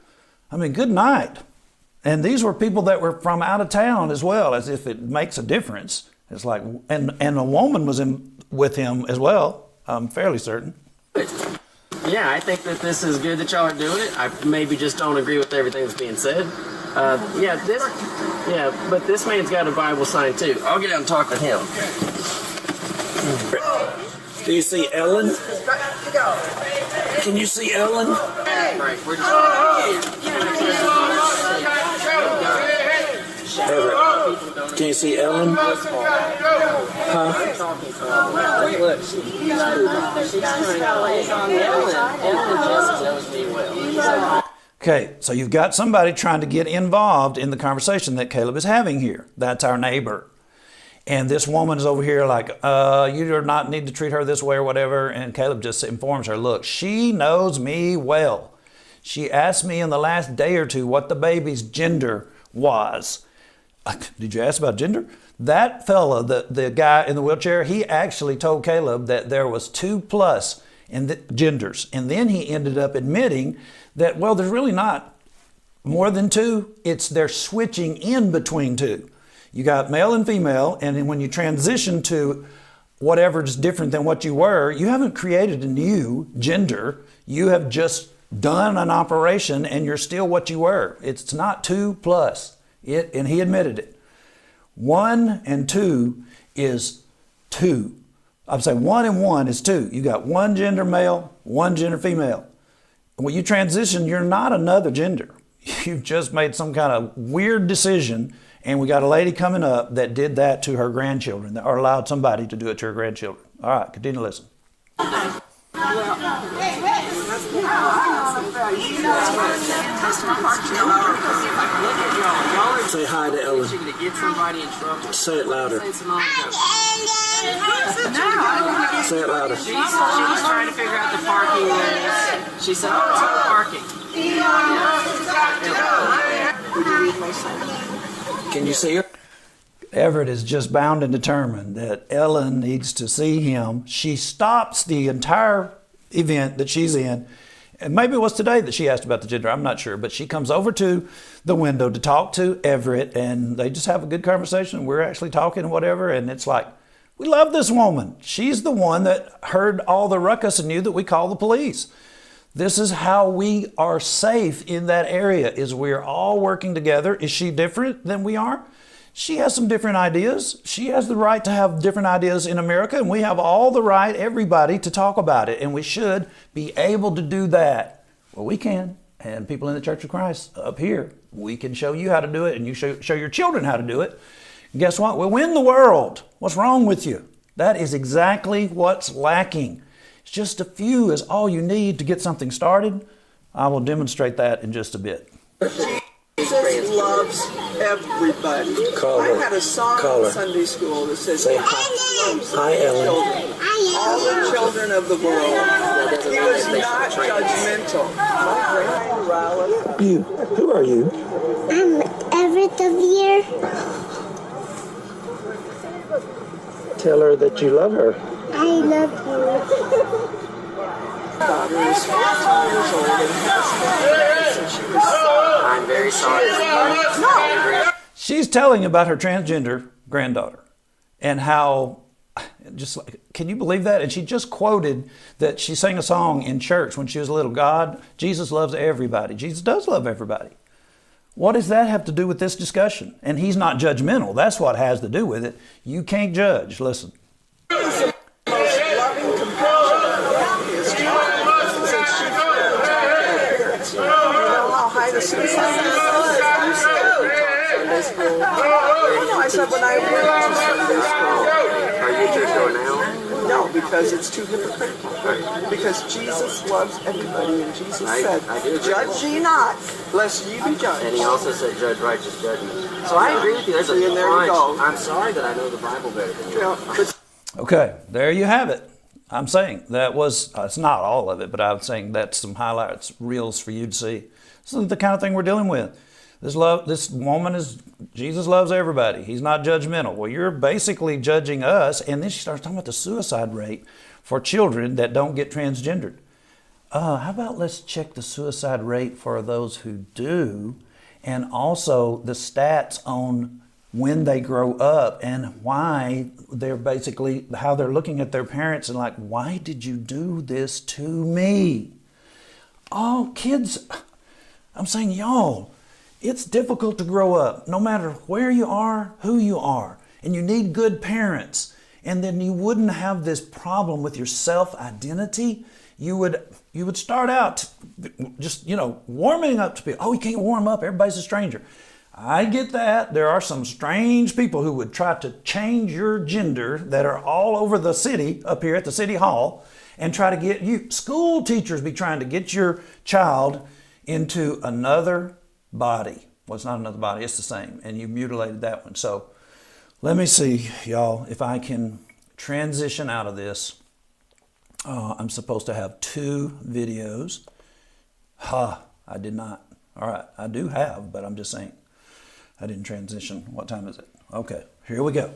I mean, good night. And these were people that were from out of town as well, as if it makes a difference. It's like, and a woman was with him as well, I'm fairly certain. Yeah, I think that this is good that y'all are doing it. I maybe just don't agree with everything that's being said. But this man's got a Bible sign too. I'll get out and talk to him. Do you see Ellen? Can you see Ellen? Right, we're Everett, can you see Ellen? Huh? Look, she's trying to lay on Ellen just knows me well. Okay, so you've got somebody trying to get involved in the conversation that Caleb is having here. That's our neighbor. And this woman is over here like, you do not need to treat her this way or whatever. And Caleb just informs her, look, she knows me well. She asked me in the last day or two what the baby's gender was. Did you ask about gender? That fella, the guy in the wheelchair, he actually told Caleb that there was 2+ in the genders. And then he ended up admitting that, well, there's really not more than 2. They're switching in between 2. You got male and female, and then when you transition to whatever is different than what you were, you haven't created a new gender. You have just done an operation, and you're still what you were. It's not 2+. And he admitted it. 1 and 2 is 2. I'm saying 1 and 1 is 2. You got 1 gender male, 1 gender female. And when you transition, you're not another gender. You've just made some kind of weird decision. And we got a lady coming up that did that to her grandchildren, or allowed somebody to do it to her grandchildren. All right, continue to listen. Well, Say hi to Ellen. Say it louder. Say it louder. She was trying to figure out the parking areas. She said, "Oh, it's not parking." Can you see her? Everett is just bound and determined that Ellen needs to see him. She stops the entire event that she's in. And maybe it was today that she asked about the gender. I'm not sure. But she comes over to the window to talk to Everett, and they just have a good conversation. We're actually talking and whatever. And it's like, we love this woman. She's the one that heard all the ruckus and knew that we call the police. This is how we are safe in that area, is we're all working together. Is she different than we are? She has some different ideas. She has the right to have different ideas in America, and we have all the right, everybody, to talk about it, and we should be able to do that. Well, we can, and people in the Church of Christ up here, we can show you how to do it, and you show your children how to do it. And guess what? We'll win the world. What's wrong with you? That is exactly what's lacking. It's just a few is all you need to get something started. I will demonstrate that in just a bit. Jesus loves everybody. Call her. I had a song in Sunday school that says, Say hi. Loves hi, Ellen. children. All the children of the world. He was not judgmental. You. Who are you? I'm Everett Devere. Tell her that you love her. I love you. Daughter is 14 years old and has since she was I'm very sorry. She's telling about her transgender granddaughter and how, just like, can you believe that? And she just quoted that she sang a song in church when she was a little. God, Jesus loves everybody. Jesus does love everybody. What does that have to do with this discussion? And he's not judgmental. That's what has to do with it. You can't judge. Listen. I said when I went to Sunday school. Are you just going now? No, because it's too hypocritical. Because Jesus loves everybody, and Jesus said, "Judge ye not, lest ye be judged." And he also said, "Judge righteous judgment." So I agree with you. There's a there you go. I'm sorry that I know the Bible better than you. Okay, there you have it. I'm saying that was, it's not all of it, but I'm saying that's some highlights, reels for you to see. This is the kind of thing we're dealing with. This woman is, Jesus loves everybody. He's not judgmental. Well, you're basically judging us, and then she starts talking about the suicide rate for children that don't get transgendered. How about let's check the suicide rate for those who do, and also the stats on when they grow up and why they're basically, how they're looking at their parents and like, why did you do this to me? Oh, kids, I'm saying, y'all, it's difficult to grow up no matter where you are, who you are, and you need good parents. And then you wouldn't have this problem with your self-identity. You would start out just, warming up to people. Oh, you can't warm up. Everybody's a stranger. I get that. There are some strange people who would try to change your gender that are all over the city up here at the city hall and try to get you. School teachers be trying to get your child into another body. Well, it's not another body. It's the same. And you mutilated that one. So let me see, y'all, if I can transition out of this. I'm supposed to have 2 videos. I did not. All right, I do have, but I'm just saying. I didn't transition. What time is it? Okay, here we go.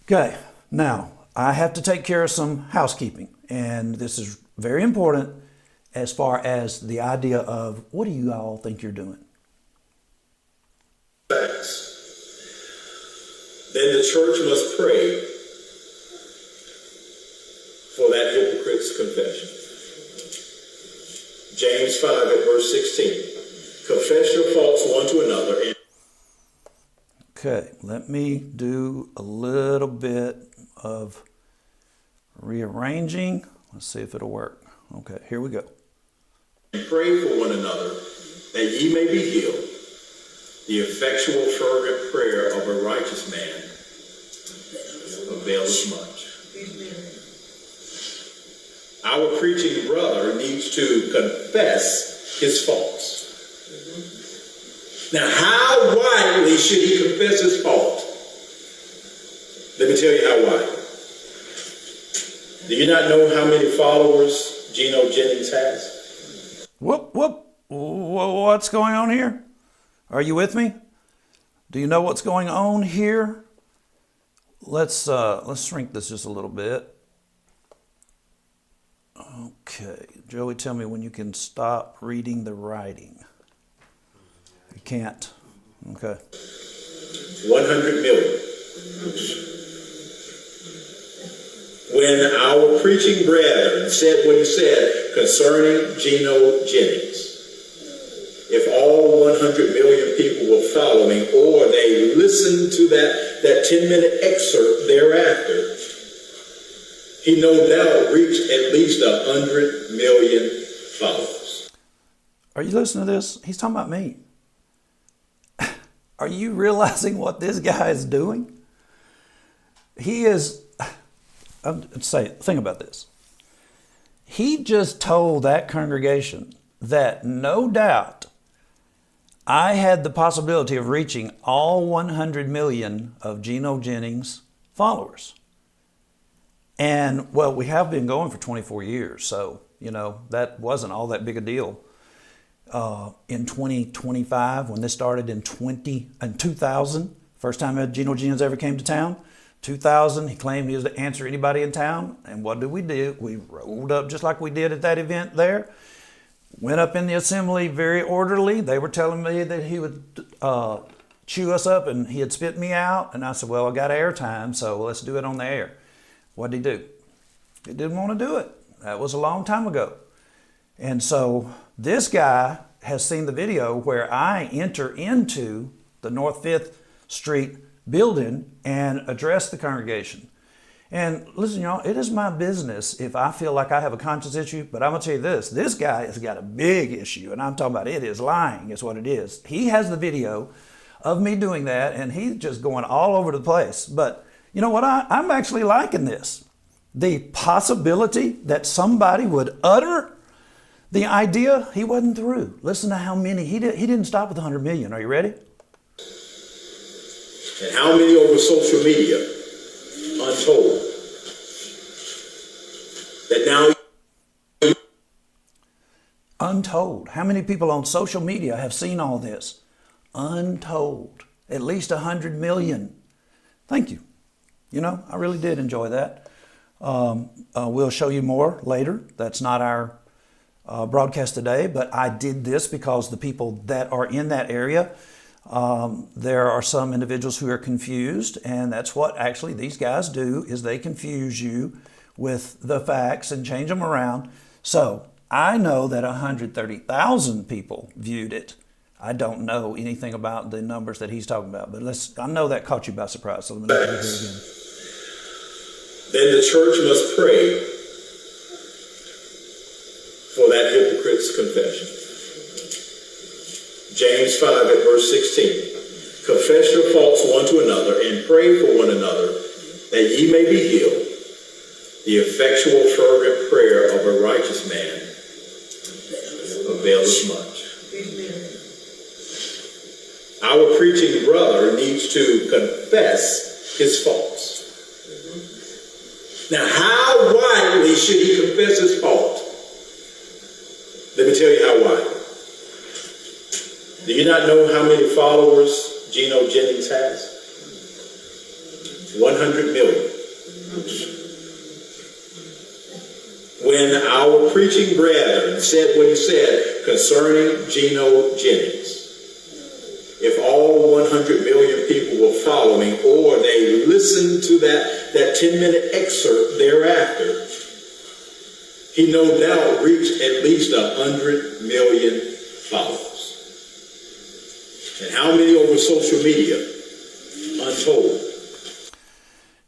Okay, now I have to take care of some housekeeping, and this is very important as far as the idea of what do you all think you're doing? Facts. Then the church must pray for that hypocrite's confession. James 5 at verse 16. Confess your faults one to another. Okay, let me do a little bit of rearranging. Let's see if it'll work. Okay, here we go. Pray for one another that ye may be healed. The effectual fervent prayer of a righteous man availeth much. Our preaching brother needs to confess his faults. Now, how widely should he confess his fault? Let me tell you how wide. Do you not know how many followers Gino Jennings has? What's going on here? Are you with me? Do you know what's going on here? Let's shrink this just a little bit. Okay, Joey, tell me when you can stop reading the writing. You can't. Okay. 100 million. When our preaching brethren said what he said concerning Gino Jennings, if all 100 million people were following, or they listened to that 10-minute excerpt thereafter, he no doubt reached at least 100 million followers. Are you listening to this? He's talking about me. Are you realizing what this guy is doing? He is, think about this. He just told that congregation that no doubt I had the possibility of reaching all 100 million of Gino Jennings followers. And, well, we have been going for 24 years, so, that wasn't all that big a deal. In 2025, when this started in 2000, first time Gino Jennings ever came to town, 2000, he claimed he was to answer anybody in town. And what did? We rolled up just like we did at that event there. Went up in the assembly very orderly. They were telling me that he would chew us up and he'd spit me out. And I said, well, I got airtime, so let's do it on the air. What did he do? He didn't want to do it. That was a long time ago. And so this guy has seen the video where I enter into the North 5th Street building and address the congregation. And listen, y'all, it is my business if I feel like I have a conscience issue, but I'm going to tell you this guy has got a big issue, and I'm talking about it is lying is what it is. He has the video of me doing that, and he's just going all over the place. But you know what? I'm actually liking this. The possibility that somebody would utter the idea he wasn't through. Listen to how many. He didn't stop with 100 million. Are you ready? And how many over social media? Untold. That now. Untold. How many people on social media have seen all this? Untold. At least 100 million. Thank you. I really did enjoy that. We'll show you more later. That's not our broadcast today, but I did this because the people that are in that area, there are some individuals who are confused, and that's what actually these guys do, is they confuse you with the facts and change them around. So I know that 130,000 people viewed it. I don't know anything about the numbers that he's talking about, but I know that caught you by surprise. So let me look at it here again. Then the church must pray for that hypocrite's confession. James 5 at verse 16. Confess your faults one to another and pray for one another that ye may be healed. The effectual fervent prayer of a righteous man availeth much. Our preaching brother needs to confess his faults. Now, how widely should he confess his fault? Let me tell you how wide. Do you not know how many followers Gino Jennings has? 100 million. When our preaching brethren said what he said concerning Gino Jennings, if all 100 million people were following, or they listened to that 10-minute excerpt thereafter, he no doubt reached at least 100 million followers. And how many over social media? Untold.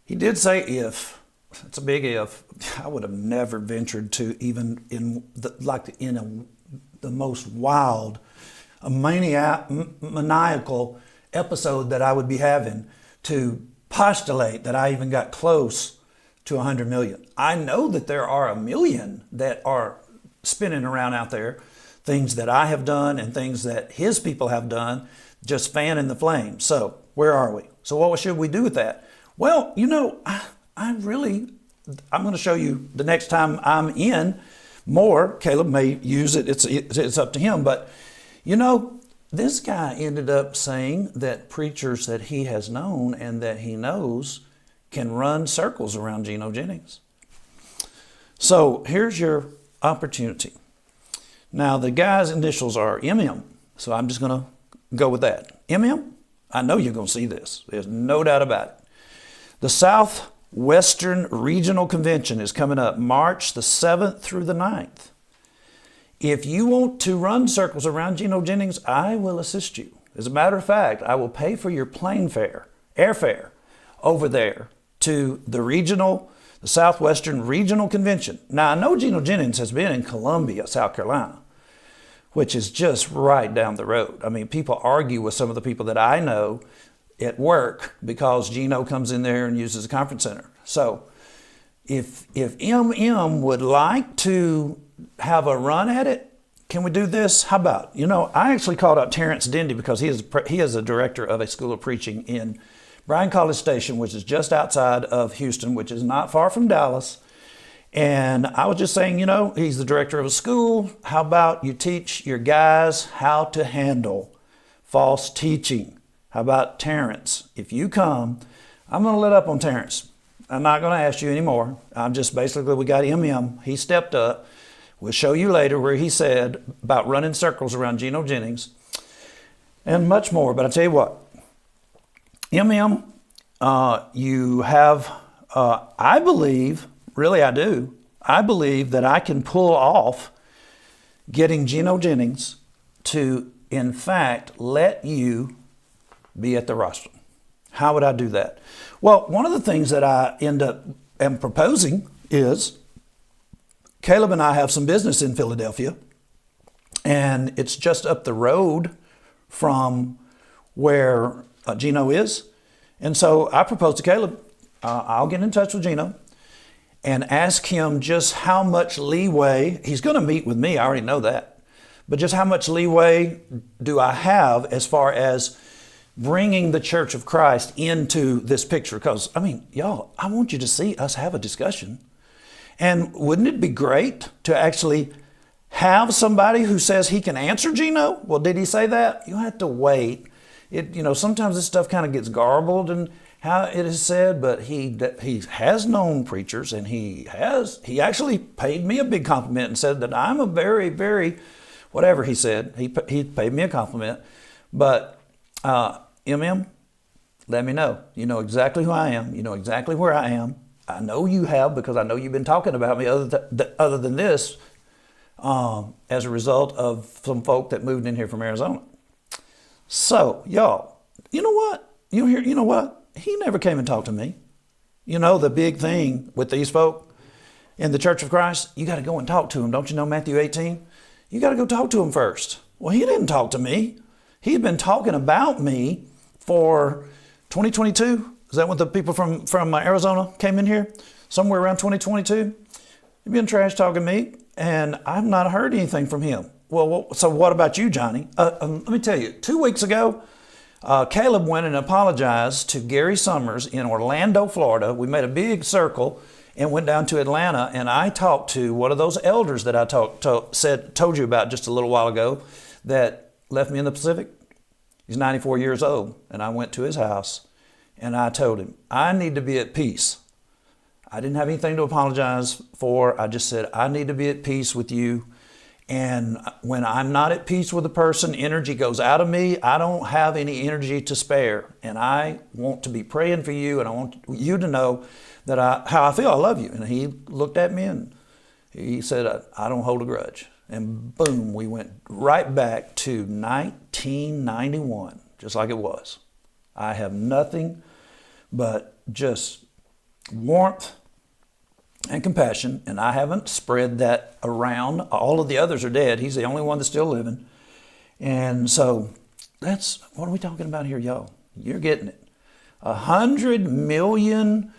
He did say if. It's a big if. I would have never ventured to even in the most wild, maniacal episode that I would be having to postulate that I even got close to 100 million. I know that there are 1 million that are spinning around out there, things that I have done and things that his people have done, just fanning the flames. So where are we? So what should we do with that? Well, I'm going to show you the next time I'm in more. Caleb may use it. It's up to him. But, this guy ended up saying that preachers that he has known and that he knows can run circles around Gino Jennings. So here's your opportunity. Now, the guy's initials are MM. So I'm just going to go with that. MM, I know you're going to see this. There's no doubt about it. The Southwestern Regional Convention is coming up March the 7th through the 9th. If you want to run circles around Gino Jennings, I will assist you. As a matter of fact, I will pay for your plane fare, airfare, over there to the Southwestern Regional Convention. Now, I know Gino Jennings has been in Columbia, South Carolina, which is just right down the road. I mean, people argue with some of the people that I know at work because Gino comes in there and uses a conference center. So if MM would like to have a run at it, can we do this? How about, I actually called out Terrence Dendy because he is a director of a school of preaching in Bryan College Station, which is just outside of Houston, which is not far from Dallas. And I was just saying, he's the director of a school. How about you teach your guys how to handle false teaching? How about Terrence? If you come, I'm going to let up on Terrence. I'm not going to ask you anymore. I'm just basically, we got MM. He stepped up. We'll show you later where he said about running circles around Gino Jennings and much more. But I tell you what, MM, you have, I believe, really I do, I believe that I can pull off getting Gino Jennings to, in fact, let you be at the rostrum. How would I do that? Well, one of the things that I am proposing is Caleb and I have some business in Philadelphia, and it's just up the road from where Gino is. And so I proposed to Caleb, I'll get in touch with Gino and ask him just how much leeway, he's going to meet with me, I already know that, but just how much leeway do I have as far as bringing the Church of Christ into this picture? Because, y'all, I want you to see us have a discussion. And wouldn't it be great to actually have somebody who says he can answer Gino? Well, did he say that? You have to wait. Sometimes this stuff kind of gets garbled and how it is said, but he has known preachers, and he actually paid me a big compliment and said that I'm a very, very, whatever he said, he paid me a compliment. But MM, let me know. You know exactly who I am. You know exactly where I am. I know you have, because I know you've been talking about me other than this as a result of some folk that moved in here from Arizona. So, y'all, you know what? You know what? He never came and talked to me. The big thing with these folk in the Church of Christ, you got to go and talk to them. Don't you know Matthew 18? You got to go talk to him first. Well, he didn't talk to me. He'd been talking about me for 2022. Is that when the people from Arizona came in here? Somewhere around 2022? He'd been trash talking me, and I've not heard anything from him. Well, so what about you, Johnny? Let me tell you, 2 weeks ago, Caleb went and apologized to Gary Summers in Orlando, Florida. We made a big circle and went down to Atlanta, and I talked to one of those elders that I told you about just a little while ago that left me in the Pacific. He's 94 years old, and I went to his house, and I told him, I need to be at peace. I didn't have anything to apologize for. I just said, I need to be at peace with you. And when I'm not at peace with a person, energy goes out of me. I don't have any energy to spare. And I want to be praying for you, and I want you to know that how I feel. I love you. And he looked at me and he said, I don't hold a grudge. And boom, we went right back to 1991, just like it was. I have nothing but just warmth and compassion, and I haven't spread that around. All of the others are dead. He's the only one that's still living. And so what are we talking about here, y'all? You're getting it. 100 million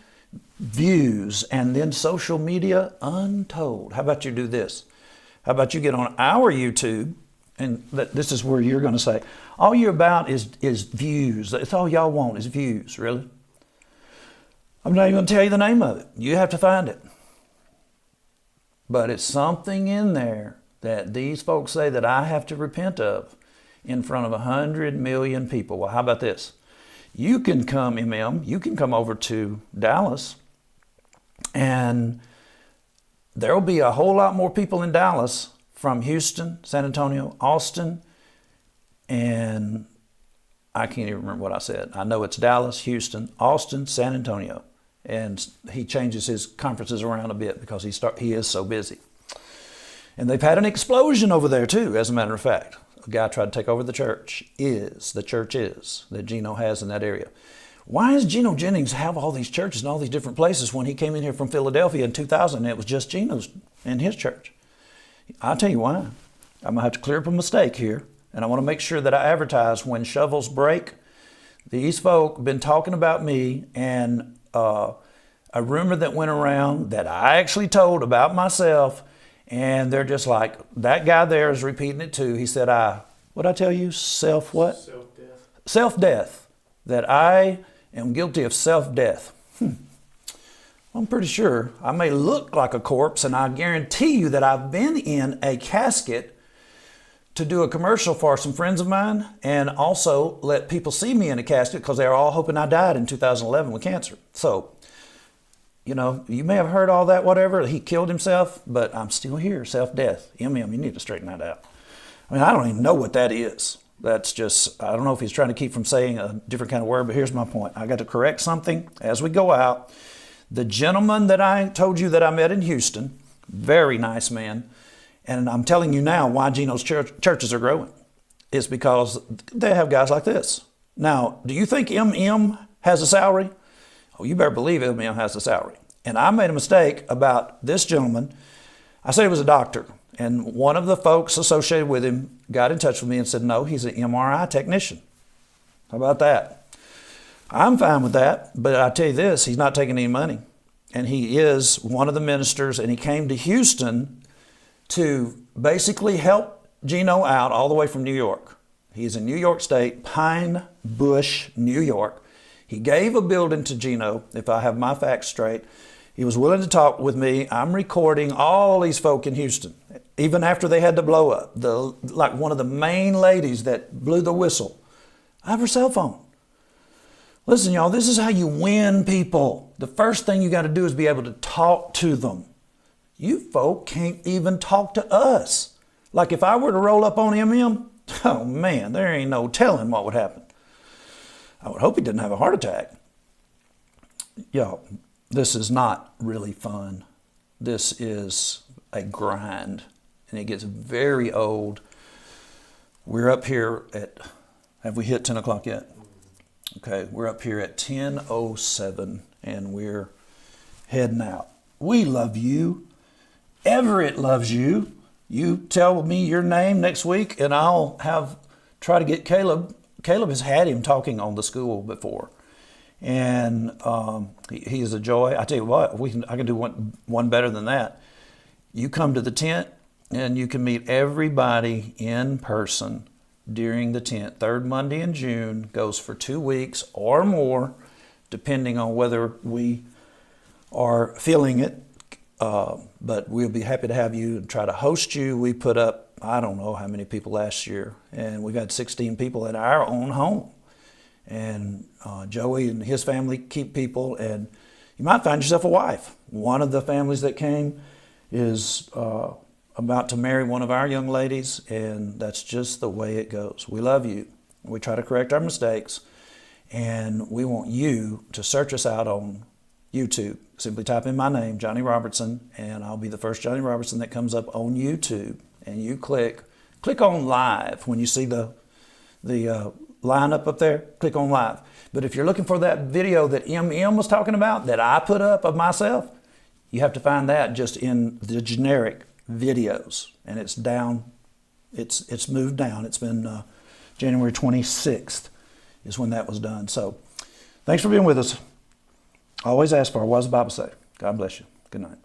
views, and then social media untold. How about you do this? How about you get on our YouTube, and this is where you're going to say, all you're about is views. That's all y'all want is views, really? I'm not even going to tell you the name of it. You have to find it. But it's something in there that these folks say that I have to repent of in front of 100 million people. Well, how about this? You can come, you can come over to Dallas, and there will be a whole lot more people in Dallas from Houston, San Antonio, Austin, and I can't even remember what I said. I know it's Dallas, Houston, Austin, San Antonio. And he changes his conferences around a bit because he is so busy. And they've had an explosion over there too, as a matter of fact. A guy tried to take over the church that Gino has in that area. Why does Gino Jennings have all these churches in all these different places when he came in here from Philadelphia in 2000 and it was just Gino's and his church? I'll tell you why. I'm going to have to clear up a mistake here, and I want to make sure that I advertise when shovels break. These folk have been talking about me, and a rumor that went around that I actually told about myself, and they're just like, that guy there is repeating it too. He said, what'd I tell you? What? Self-death. Self-death. That I am guilty of self-death. I'm pretty sure I may look like a corpse, and I guarantee you that I've been in a casket to do a commercial for some friends of mine, and also let people see me in a casket because they were all hoping I died in 2011 with cancer. So, you may have heard all that, whatever. He killed himself, but I'm still here, self-death. You need to straighten that out. I mean, I don't even know what that is. That's just, I don't know if he's trying to keep from saying a different kind of word, but here's my point. I got to correct something as we go out. The gentleman that I told you that I met in Houston, very nice man, and I'm telling you now why Gino's churches are growing. It's because they have guys like this. Now, do you think MM has a salary? Oh, you better believe MM has a salary. And I made a mistake about this gentleman. I said he was a doctor. And one of the folks associated with him got in touch with me and said, no, he's an MRI technician. How about that? I'm fine with that, but I tell you this, he's not taking any money. And he is one of the ministers, and he came to Houston to basically help Gino out all the way from New York. He's in New York State, Pine Bush, New York. He gave a building to Gino, if I have my facts straight. He was willing to talk with me. I'm recording all these folk in Houston, even after they had to blow up. Like one of the main ladies that blew the whistle, I have her cell phone. Listen, y'all, this is how you win people. The first thing you got to do is be able to talk to them. You folk can't even talk to us. Like if I were to roll up on MM, oh man, there ain't no telling what would happen. I would hope he didn't have a heart attack. Y'all, this is not really fun. This is a grind, and it gets very old. We're up here at, have we hit 10 o'clock yet? Okay, we're up here at 10:07, and we're heading out. We love you. Everett loves you. You tell me your name next week, and I'll try to get Caleb. Caleb has had him talking on the school before, and he is a joy. I tell you what, I can do one better than that. You come to the tent, and you can meet everybody in person during the tent. Third Monday in June, goes for 2 weeks or more, depending on whether we are feeling it. But we'll be happy to have you and try to host you. We put up, I don't know how many people last year, and we've had 16 people at our own home. And Joey and his family keep people, and you might find yourself a wife. One of the families that came is about to marry one of our young ladies, and that's just the way it goes. We love you. We try to correct our mistakes, and we want you to search us out on YouTube. Simply type in my name, Johnny Robertson, and I'll be the first Johnny Robertson that comes up on YouTube. And you click on live. When you see the lineup up there, click on live. But if you're looking for that video that MM was talking about, that I put up of myself, you have to find that just in the generic videos, and it's down. It's moved down. It's been January 26th is when that was done. So thanks for being with us. Always ask for, what does the Bible say? God bless you. Good night.